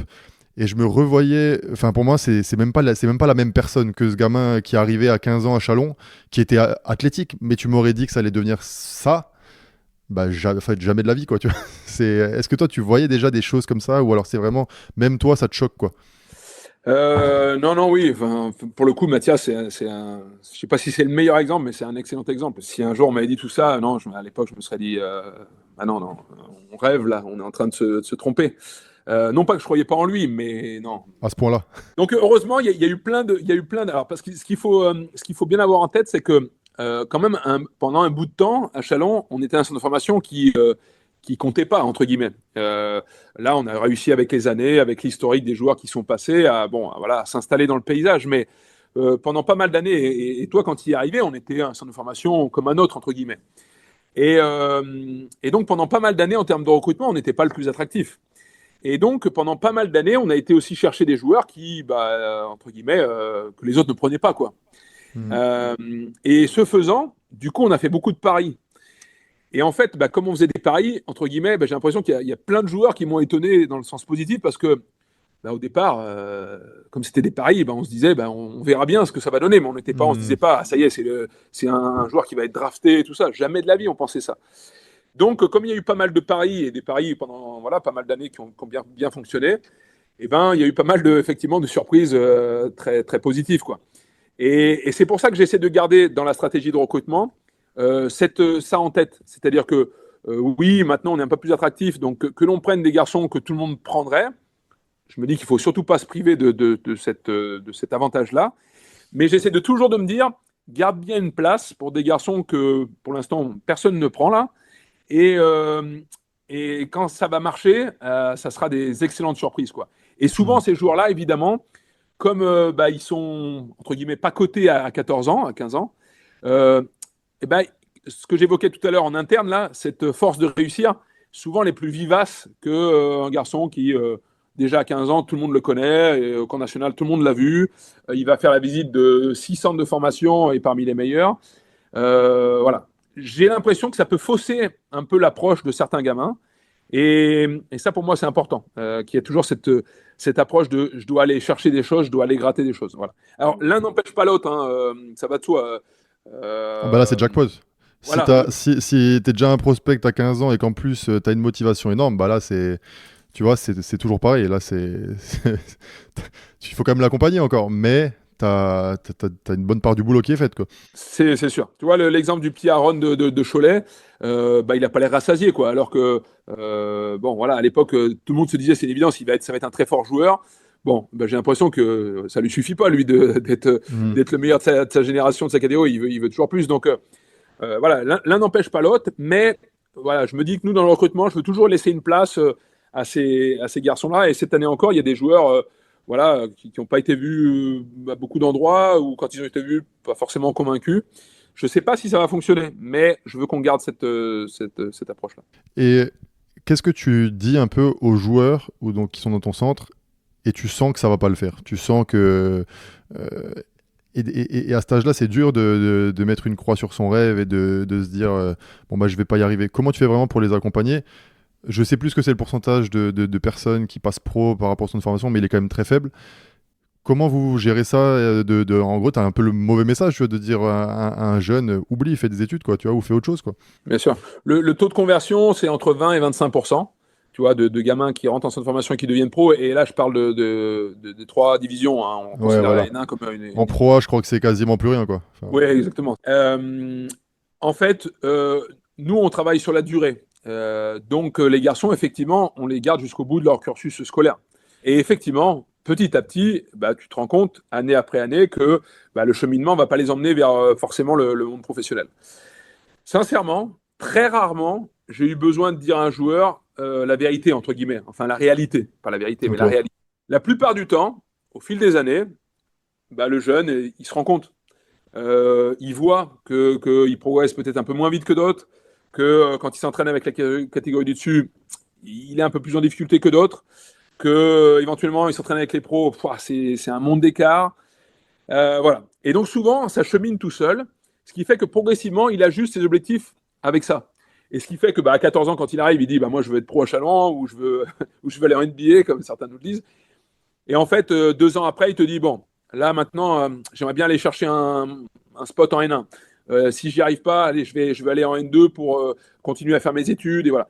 Et je me revoyais, enfin pour moi, c'est même pas c'est même pas la même personne que ce gamin qui arrivait à 15 ans à Chalon, qui était athlétique, mais tu m'aurais dit que ça allait devenir ça, bah en fait, jamais de la vie, quoi, tu vois. Est-ce que toi, tu voyais déjà des choses comme ça, ou alors c'est vraiment, même toi, ça te choque, quoi? Non, non, oui. Enfin, pour le coup, Mathias, je sais pas si c'est le meilleur exemple, mais c'est un excellent exemple. Si un jour on m'avait dit tout ça, non, à l'époque, je me serais dit, ah non, non, on rêve là, on est en train de se tromper. Non pas que je croyais pas en lui, mais non. À ce point-là. Donc heureusement, il y a eu alors parce que ce qu'il faut bien avoir en tête, c'est que quand même pendant un bout de temps à Chalon, on était un centre de formation qui comptait pas entre guillemets. Là, on a réussi avec les années, avec l'historique des joueurs qui sont passés, à s'installer dans le paysage. Mais pendant pas mal d'années, et toi, quand il y arrivé, on était un centre de formation comme un autre entre guillemets. Et donc pendant pas mal d'années, en termes de recrutement, on n'était pas le plus attractif. Et donc, pendant pas mal d'années, on a été aussi chercher des joueurs qui, entre guillemets, que les autres ne prenaient pas, quoi. Hmm. Euh, et ce faisant, du coup, on a fait beaucoup de paris. Et en fait, comme on faisait des paris, entre guillemets, j'ai l'impression qu'il y a plein de joueurs qui m'ont étonné dans le sens positif parce que, au départ, comme c'était des paris, on se disait, on verra bien ce que ça va donner, mais on se Hmm. disait pas, ah, ça y est, c'est un joueur qui va être drafté et tout ça. Jamais de la vie, on pensait ça. Donc, comme il y a eu pas mal de paris et des paris pendant voilà, pas mal d'années qui ont bien, bien fonctionné, il y a eu pas mal effectivement de surprises très, très positives, quoi. Et c'est pour ça que j'essaie de garder dans la stratégie de recrutement ça en tête. C'est-à-dire que oui, maintenant on est un peu plus attractif, donc que l'on prenne des garçons que tout le monde prendrait, je me dis qu'il faut surtout pas se priver de cet avantage-là. Mais j'essaie de toujours de me dire, garde bien une place pour des garçons que pour l'instant personne ne prend là. Et, euh, et quand ça va marcher, ça sera des excellentes surprises, quoi. Et souvent, Hmm. ces joueurs-là, évidemment, comme ils sont, entre guillemets, pas cotés à 14 ans, à 15 ans, euh, et ce que j'évoquais tout à l'heure en interne, là, cette force de réussir, souvent les plus vivaces qu'un garçon qui, déjà à 15 ans, tout le monde le connaît, et au camp national, tout le monde l'a vu. Il va faire la visite de 6 centres de formation et parmi les meilleurs. Voilà. J'ai l'impression que ça peut fausser un peu l'approche de certains gamins. Et ça, pour moi, c'est important, qu'il y ait toujours cette approche de je dois aller chercher des choses, je dois aller gratter des choses. Voilà. Alors, l'un n'empêche pas l'autre, hein, ça va de soi. Ah bah là, c'est Euh, jackpot. Si voilà. si t'es déjà un prospect à 15 ans et qu'en plus t'as une motivation énorme, bah là, tu vois, c'est toujours pareil. Là, il faut quand même l'accompagner encore, mais t'as une bonne part du boulot qui est faite, quoi. C'est sûr. Tu vois, l'exemple du petit Aaron de Cholet, il n'a pas l'air rassasié, quoi. Alors que, bon, voilà, à l'époque, tout le monde se disait, c'est une évidence, ça va être un très fort joueur. Bon, j'ai l'impression que ça lui suffit pas, lui, Hmm. d'être le meilleur de sa génération, de sa catégorie. Il veut toujours plus. Donc, voilà, l'un n'empêche pas l'autre. Mais, voilà, je me dis que nous, dans le recrutement, je veux toujours laisser une place à ces garçons-là. Et cette année encore, il y a des joueurs qui n'ont pas été vus à beaucoup d'endroits ou quand ils ont été vus, pas forcément convaincus. Je ne sais pas si ça va fonctionner, mais je veux qu'on garde cette approche-là. Et qu'est-ce que tu dis un peu aux joueurs qui sont dans ton centre et tu sens que ça va pas le faire? Tu sens que... euh, et à cet âge-là, c'est dur de mettre une croix sur son rêve et de se dire bon, bah, je vais pas y arriver. Comment tu fais vraiment pour les accompagner? Je sais plus ce que c'est le pourcentage de personnes qui passent pro par rapport à son formation, mais il est quand même très faible. Comment vous gérez ça en gros, tu as un peu le mauvais message, tu vois, de dire à un jeune, oublie, fais des études, quoi, tu vois, ou fais autre chose, quoi. Bien sûr. Le taux de conversion, c'est entre 20 et 25%, tu vois, de gamins qui rentrent en centre de formation et qui deviennent pro. Et là, je parle des trois divisions, hein. On Ouais, considère la voilà. N1 comme En Pro A, je crois que c'est quasiment plus rien, quoi. Enfin, Oui, exactement. En fait, nous, on travaille sur la durée. Donc, les garçons, effectivement, on les garde jusqu'au bout de leur cursus scolaire. Et effectivement, petit à petit, bah, tu te rends compte, année après année, que bah, le cheminement ne va pas les emmener vers forcément le monde professionnel. Sincèrement, très rarement, j'ai eu besoin de dire à un joueur la vérité, entre guillemets. Enfin, la réalité. Pas la vérité, mais ok. la réalité. La plupart du temps, au fil des années, bah, le jeune, il se rend compte. Il voit qu'il progresse peut-être un peu moins vite que d'autres, que quand il s'entraîne avec la catégorie du dessus, il est un peu plus en difficulté que d'autres, que éventuellement il s'entraîne avec les pros, c'est un monde d'écart. Voilà. Et donc souvent, ça chemine tout seul, ce qui fait que progressivement, il ajuste ses objectifs avec ça. Et ce qui fait que à 14 ans, quand il arrive, il dit moi je veux être pro à Chalon ou je veux, ou je veux aller en NBA, comme certains nous le disent. Et en fait, 2 ans après, il te dit bon, là maintenant, j'aimerais bien aller chercher un spot en N1. Si j'y arrive pas, allez, je vais aller en N2 pour continuer à faire mes études. Et voilà.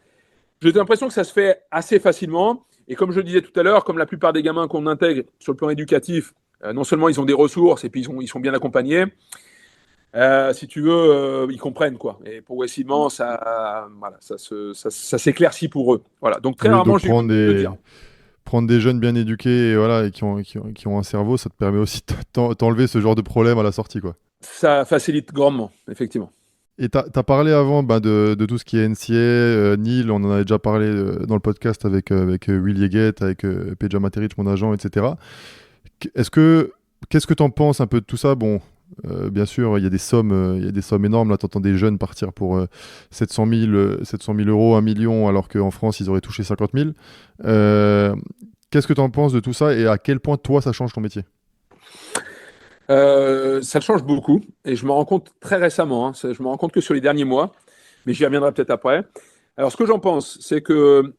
J'ai l'impression que ça se fait assez facilement. Et comme je le disais tout à l'heure, comme la plupart des gamins qu'on intègre sur le plan éducatif, non seulement ils ont des ressources et puis ils sont bien accompagnés, si tu veux, ils comprennent quoi. Et progressivement, voilà, ça s'éclaircit pour eux. Voilà. Donc très Oui, rarement, donc j'ai eu besoin de le dire. prendre des jeunes bien éduqués et, voilà, et qui ont un cerveau, ça te permet aussi de t'enlever ce genre de problème à la sortie, quoi. Ça facilite grandement, effectivement. Et tu as parlé avant de tout ce qui est NCA, Neil, on en avait déjà parlé dans le podcast avec Will Yeguet, avec Peja Materic, mon agent, etc. Qu'est-ce que tu en penses un peu de tout ça? Bon, bien sûr, il y a des sommes énormes. Là, tu entends des jeunes partir pour 700 000 euros, 1 million, alors qu'en France, ils auraient touché 50 000. Qu'est-ce que tu en penses de tout ça et à quel point, toi, ça change ton métier? Ça change beaucoup et je me rends compte très récemment, hein, je me rends compte que sur les derniers mois, mais j'y reviendrai peut-être après. Alors ce que j'en pense, c'est que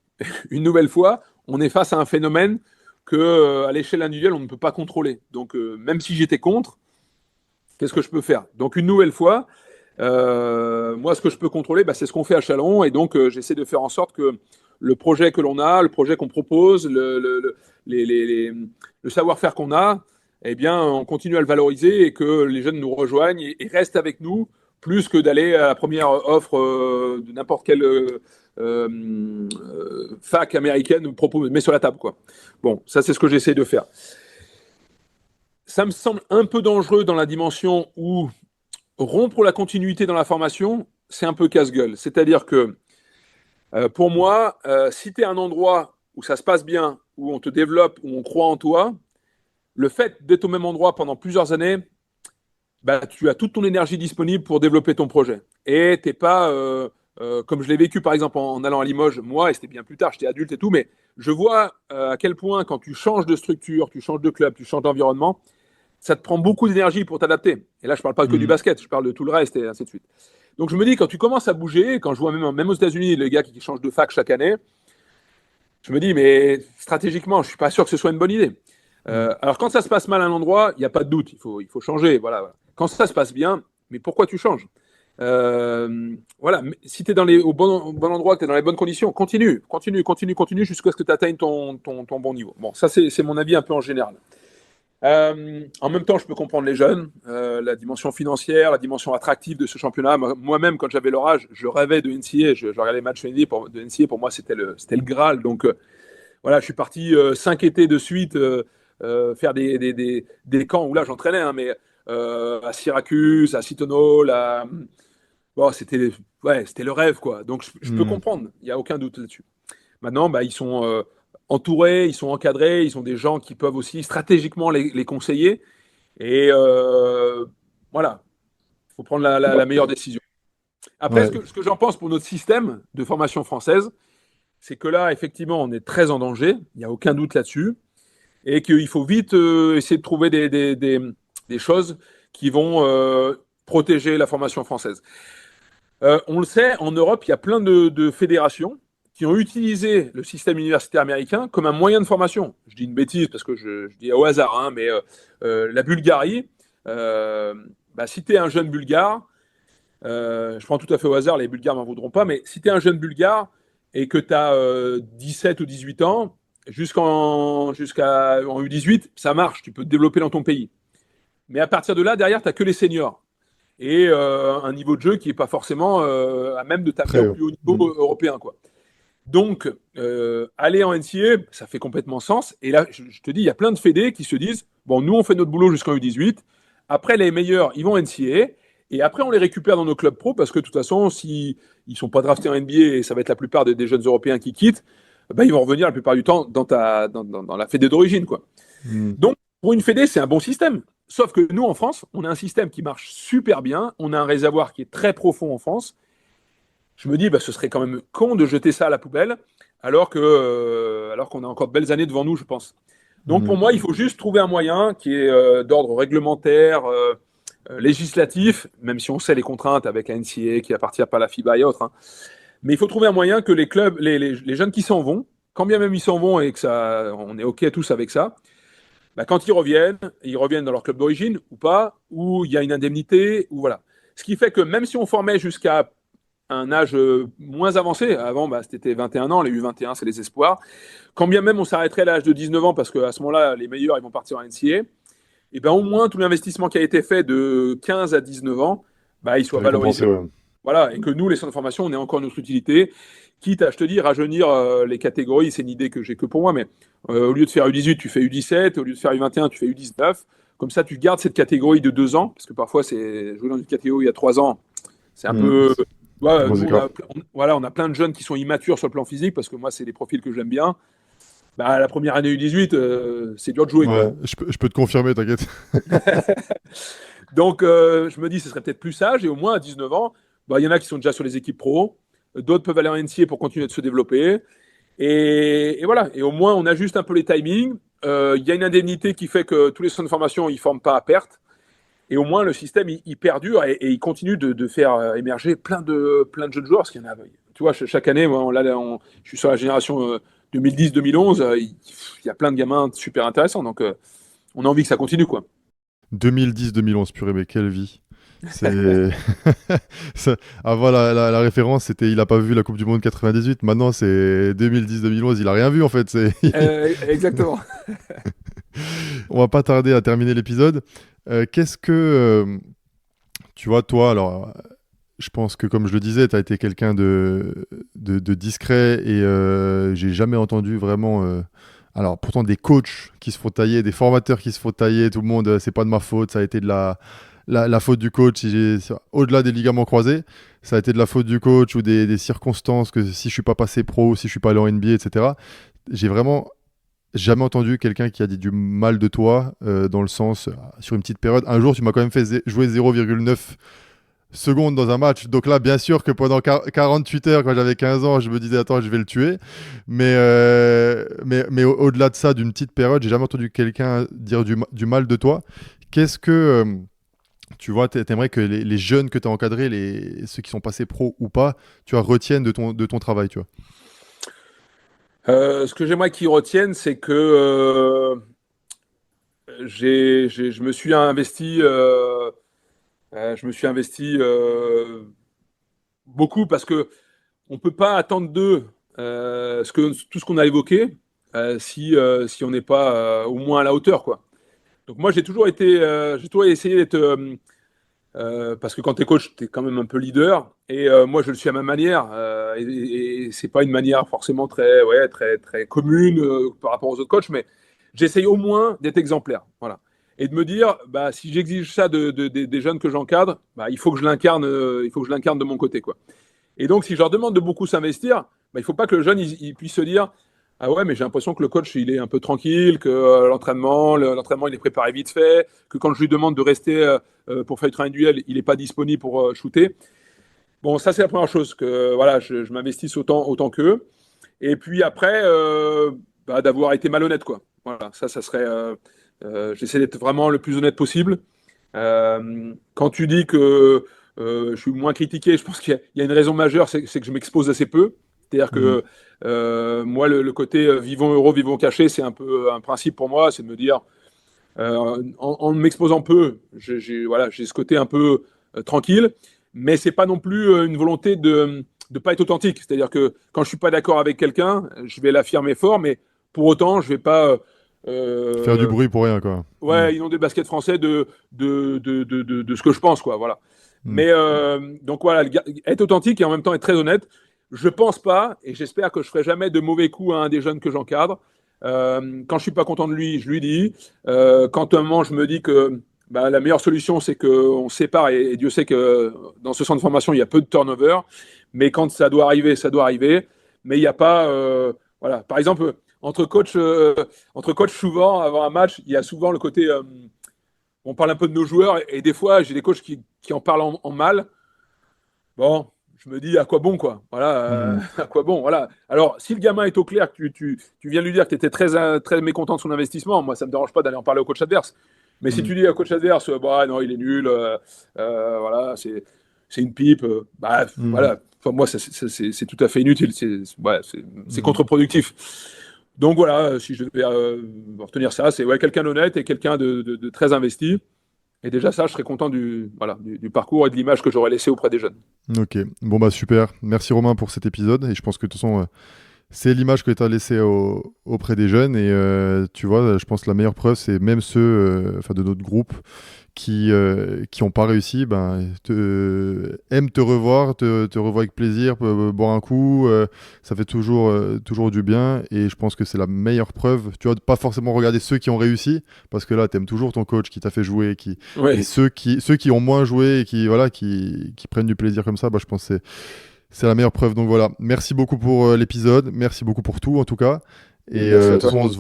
une nouvelle fois, on est face à un phénomène que à l'échelle individuelle, on ne peut pas contrôler. Donc même si j'étais contre, qu'est-ce que je peux faire? Donc une nouvelle fois, moi ce que je peux contrôler, c'est ce qu'on fait à Chalon et donc j'essaie de faire en sorte que le projet que l'on a, le projet qu'on propose, le savoir-faire qu'on a, eh bien, on continue à le valoriser et que les jeunes nous rejoignent et restent avec nous, plus que d'aller à la première offre de n'importe quelle fac américaine nous propose, met sur la table, quoi. Bon, ça c'est ce que j'essaie de faire. Ça me semble un peu dangereux dans la dimension où rompre la continuité dans la formation, c'est un peu casse-gueule. C'est-à-dire que pour moi, si tu es à un endroit où ça se passe bien, où on te développe, où on croit en toi, le fait d'être au même endroit pendant plusieurs années, tu as toute ton énergie disponible pour développer ton projet. Et t'es pas, comme je l'ai vécu par exemple en allant à Limoges, moi, et c'était bien plus tard, j'étais adulte et tout, mais je vois à quel point quand tu changes de structure, tu changes de club, tu changes d'environnement, ça te prend beaucoup d'énergie pour t'adapter. Et là, je ne parle pas que du Mhm. basket, je parle de tout le reste et ainsi de suite. Donc je me dis, quand tu commences à bouger, quand je vois même aux États-Unis les gars qui changent de fac chaque année, je me dis, mais stratégiquement, je ne suis pas sûr que ce soit une bonne idée. Mhm. Alors quand ça se passe mal à un endroit, il n'y a pas de doute, il faut changer. Voilà. Quand ça se passe bien, mais pourquoi tu changes? Voilà, mais si tu es au bon endroit, que tu es dans les bonnes conditions, continue jusqu'à ce que tu atteignes ton bon niveau. Bon, ça c'est mon avis un peu en général. En même temps, je peux comprendre les jeunes, la dimension financière, la dimension attractive de ce championnat. Moi-même, quand j'avais leur âge, je rêvais de NCAA. Je regardais les matchs de NCAA. Pour moi, c'était le Graal. Donc, voilà, je suis parti 5 étés de suite faire des camps où là, j'entraînais, hein, mais à Syracuse, à Seton Hall, bon, c'était le rêve, quoi. Donc, je peux Mhm. comprendre. Il n'y a aucun doute là-dessus. Maintenant, ils sont entourés, ils sont encadrés, ils ont des gens qui peuvent aussi stratégiquement les conseiller. Et voilà, faut prendre la meilleure décision. Après, Ouais. ce que j'en pense pour notre système de formation française, c'est que là, effectivement, on est très en danger, il n'y a aucun doute là-dessus, et qu'il faut vite essayer de trouver des choses qui vont protéger la formation française. On le sait, en Europe, il y a plein de fédérations qui ont utilisé le système universitaire américain comme un moyen de formation. Je dis une bêtise parce que je dis au hasard, hein, mais la Bulgarie, si tu es un jeune Bulgare, je prends tout à fait au hasard, les Bulgares m'en voudront pas, mais si tu es un jeune Bulgare et que tu as 17 ou 18 ans, jusqu'à en U18, ça marche, tu peux te développer dans ton pays. Mais à partir de là, derrière, tu n'as que les seniors et un niveau de jeu qui n'est pas forcément à même de taper Très au haut. plus haut niveau européen, quoi. Donc, aller en NCAA, ça fait complètement sens. Et là, je te dis, il y a plein de fédés qui se disent, bon, nous, on fait notre boulot jusqu'en U18. Après, les meilleurs, ils vont en NCAA. Et après, on les récupère dans nos clubs pro parce que de toute façon, s'ils ne sont pas draftés en NBA, et ça va être la plupart des jeunes Européens qui quittent, ben, ils vont revenir la plupart du temps dans la fédé d'origine, quoi. Mm. Donc, pour une fédé, c'est un bon système. Sauf que nous, en France, on a un système qui marche super bien. On a un réservoir qui est très profond en France. Je me dis, ce serait quand même con de jeter ça à la poubelle, alors qu'on a encore de belles années devant nous, je pense. Donc, pour Mm. moi, il faut juste trouver un moyen qui est d'ordre réglementaire, législatif, même si on sait les contraintes avec la NCAA qui appartient pas à la FIBA et autres, hein. Mais il faut trouver un moyen que les clubs, les jeunes qui s'en vont, quand bien même ils s'en vont et que ça, on est OK tous avec ça, quand ils reviennent dans leur club d'origine ou pas, ou il y a une indemnité, ou voilà. Ce qui fait que même si on formait jusqu'à un âge moins avancé, avant c'était 21 ans, les U21 c'est les espoirs, quand bien même on s'arrêterait à l'âge de 19 ans, parce qu'à ce moment-là, les meilleurs ils vont partir en NCAA, et ben au moins tout l'investissement qui a été fait de 15 à 19 ans, il soit C'est récompensé, valorisé. ouais. Voilà, et que nous, les centres de formation, on ait encore notre utilité, quitte à, je te dis, rajeunir les catégories, c'est une idée que j'ai que pour moi, mais au lieu de faire U18, tu fais U17, au lieu de faire U21, tu fais U19, comme ça tu gardes cette catégorie de 2 ans, parce que parfois c'est jouer dans une catégorie il y a 3 ans, c'est un Mm. peu... Ouais, Gros nous, écart. on a plein de jeunes qui sont immatures sur le plan physique, parce que moi, c'est des profils que j'aime bien. La première année U18, c'est dur de jouer, quoi. Ouais, je peux te confirmer, t'inquiète. Donc, je me dis, ce serait peut-être plus sage, et au moins à 19 ans, il y en a qui sont déjà sur les équipes pro, d'autres peuvent aller en NCAA pour continuer de se développer, et voilà. Et au moins, on ajuste un peu les timings. Il y a une indemnité qui fait que tous les centres de formation, ils ne forment pas à perte, et au moins, le système, il perdure, et il continue de faire émerger plein de jeunes joueurs, parce qu'il y en a, tu vois, chaque année, moi, je suis sur la génération 2010-2011, il y a plein de gamins super intéressants, donc on a envie que ça continue, quoi. 2010-2011, purée, mais quelle vie. C'est Avant la référence, c'était il a pas vu la Coupe du Monde 98. Maintenant, c'est 2010-2011, il a rien vu en fait. Exactement. On va pas tarder à terminer l'épisode. Qu'est-ce que tu vois, toi, alors je pense que comme je le disais, tu as été quelqu'un de discret et j'ai jamais entendu vraiment. Alors pourtant des coachs qui se font tailler, des formateurs qui se font tailler, tout le monde, c'est pas de ma faute, ça a été de la faute du coach. Au-delà des ligaments croisés, ça a été de la faute du coach ou des circonstances que si je suis pas passé pro, si je suis pas allé en NBA, etc. J'ai vraiment jamais entendu quelqu'un qui a dit du mal de toi dans le sens, sur une petite période. Un jour, tu m'as quand même fait jouer 0,9 secondes dans un match. Donc là, bien sûr que pendant 48 heures, quand j'avais 15 ans, je me disais, attends, je vais le tuer. Mais au-delà de ça, d'une petite période, j'ai jamais entendu quelqu'un dire du mal de toi. Qu'est-ce que, tu vois, t'aimerais que les jeunes que tu as encadrés, ceux qui sont passés pro ou pas, tu vois, retiennent de ton travail, tu vois? Ce que j'aimerais qu'ils retiennent, c'est que je me suis investi, beaucoup parce que on peut pas attendre d'eux tout ce qu'on a évoqué si on n'est pas au moins à la hauteur, quoi. Donc moi j'ai toujours essayé d'être parce que quand tu es coach, tu es quand même un peu leader. Et moi, je le suis à ma manière. Et c'est pas une manière forcément très, très commune par rapport aux autres coachs, mais j'essaye au moins d'être exemplaire. Voilà. Et de me dire, si j'exige ça des jeunes que j'encadre, il faut que je l'incarne, de mon côté, quoi. Et donc, si je leur demande de beaucoup s'investir, il ne faut pas que le jeune il puisse se dire, ah ouais, mais j'ai l'impression que le coach, il est un peu tranquille, que l'entraînement, il est préparé vite fait, que quand je lui demande de rester pour faire un duel, il n'est pas disponible pour shooter. Bon, ça, c'est la première chose, que voilà, je m'investisse autant qu'eux. Et puis après, d'avoir été malhonnête, quoi. Voilà, ça serait. J'essaie d'être vraiment le plus honnête possible. Quand tu dis que je suis moins critiqué, je pense qu'il y a une raison majeure, c'est que je m'expose assez peu. C'est-à-dire que moi, le côté vivons heureux, vivons cachés, c'est un peu un principe pour moi, c'est de me dire, en m'exposant peu, j'ai ce côté un peu tranquille, mais c'est pas non plus une volonté de ne pas être authentique. C'est-à-dire que quand je suis pas d'accord avec quelqu'un, je vais l'affirmer fort, mais pour autant, je vais pas Faire du bruit pour rien, quoi. ouais, inonder le basket français de ce que je pense, quoi. Voilà. Mais donc voilà, être authentique et en même temps être très honnête. Je pense pas, et j'espère que je ferai jamais de mauvais coups à un des jeunes que j'encadre. Quand je suis pas content de lui, je lui dis. Quand à un moment je me dis que la meilleure solution c'est qu'on se sépare, et Dieu sait que dans ce centre de formation il y a peu de turnover, mais quand ça doit arriver, ça doit arriver. Mais il n'y a pas, voilà. Par exemple, entre coach souvent avant un match, il y a souvent le côté, on parle un peu de nos joueurs, et des fois j'ai des coachs qui en parlent en mal. Bon, je me dis à quoi bon, quoi. Voilà, à quoi bon, voilà. Alors, si le gamin est au clair, que tu viens de lui dire que tu étais très mécontent de son investissement, moi, ça me dérange pas d'aller en parler au coach adverse. Mais si tu dis au coach adverse, bah non, il est nul, voilà, c'est une pipe, voilà. Enfin, moi, c'est tout à fait inutile, c'est contre-productif. Donc voilà, si je devais retenir ça, c'est quelqu'un d'honnête et quelqu'un de très investi. Et déjà ça, je serais content du parcours et de l'image que j'aurais laissée auprès des jeunes. Ok, bon bah super. Merci Romain pour cet épisode. Et je pense que de toute façon, c'est l'image que tu as laissée auprès des jeunes. Et tu vois, je pense que la meilleure preuve, c'est même ceux de notre groupe qui n'ont pas réussi, aiment te revoir, te revoir avec plaisir, boire un coup. Ça fait toujours du bien. Et je pense que c'est la meilleure preuve. Tu vois, de pas forcément regarder ceux qui ont réussi, parce que là, tu aimes toujours ton coach qui t'a fait jouer. Et ceux qui ont moins joué et qui prennent du plaisir comme ça, je pense que c'est la meilleure preuve. Donc voilà, merci beaucoup pour l'épisode. Merci beaucoup pour tout, en tout cas. Et de toute façon, on se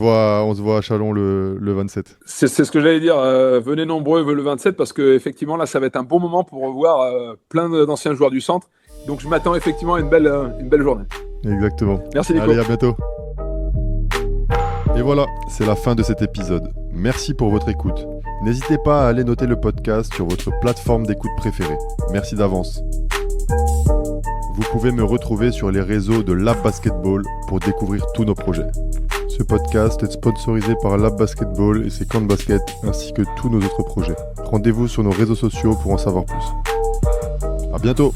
voit à Chalon le 27. C'est ce que j'allais dire. Venez nombreux le 27 parce que effectivement là, ça va être un bon moment pour revoir plein d'anciens joueurs du centre. Donc je m'attends effectivement à une belle journée. Exactement. Merci Nico. Allez, à bientôt. Et voilà, c'est la fin de cet épisode. Merci pour votre écoute. N'hésitez pas à aller noter le podcast sur votre plateforme d'écoute préférée. Merci d'avance. Vous pouvez me retrouver sur les réseaux de Lab Basketball pour découvrir tous nos projets. Ce podcast est sponsorisé par Lab Basketball et ses camps de basket, ainsi que tous nos autres projets. Rendez-vous sur nos réseaux sociaux pour en savoir plus. À bientôt!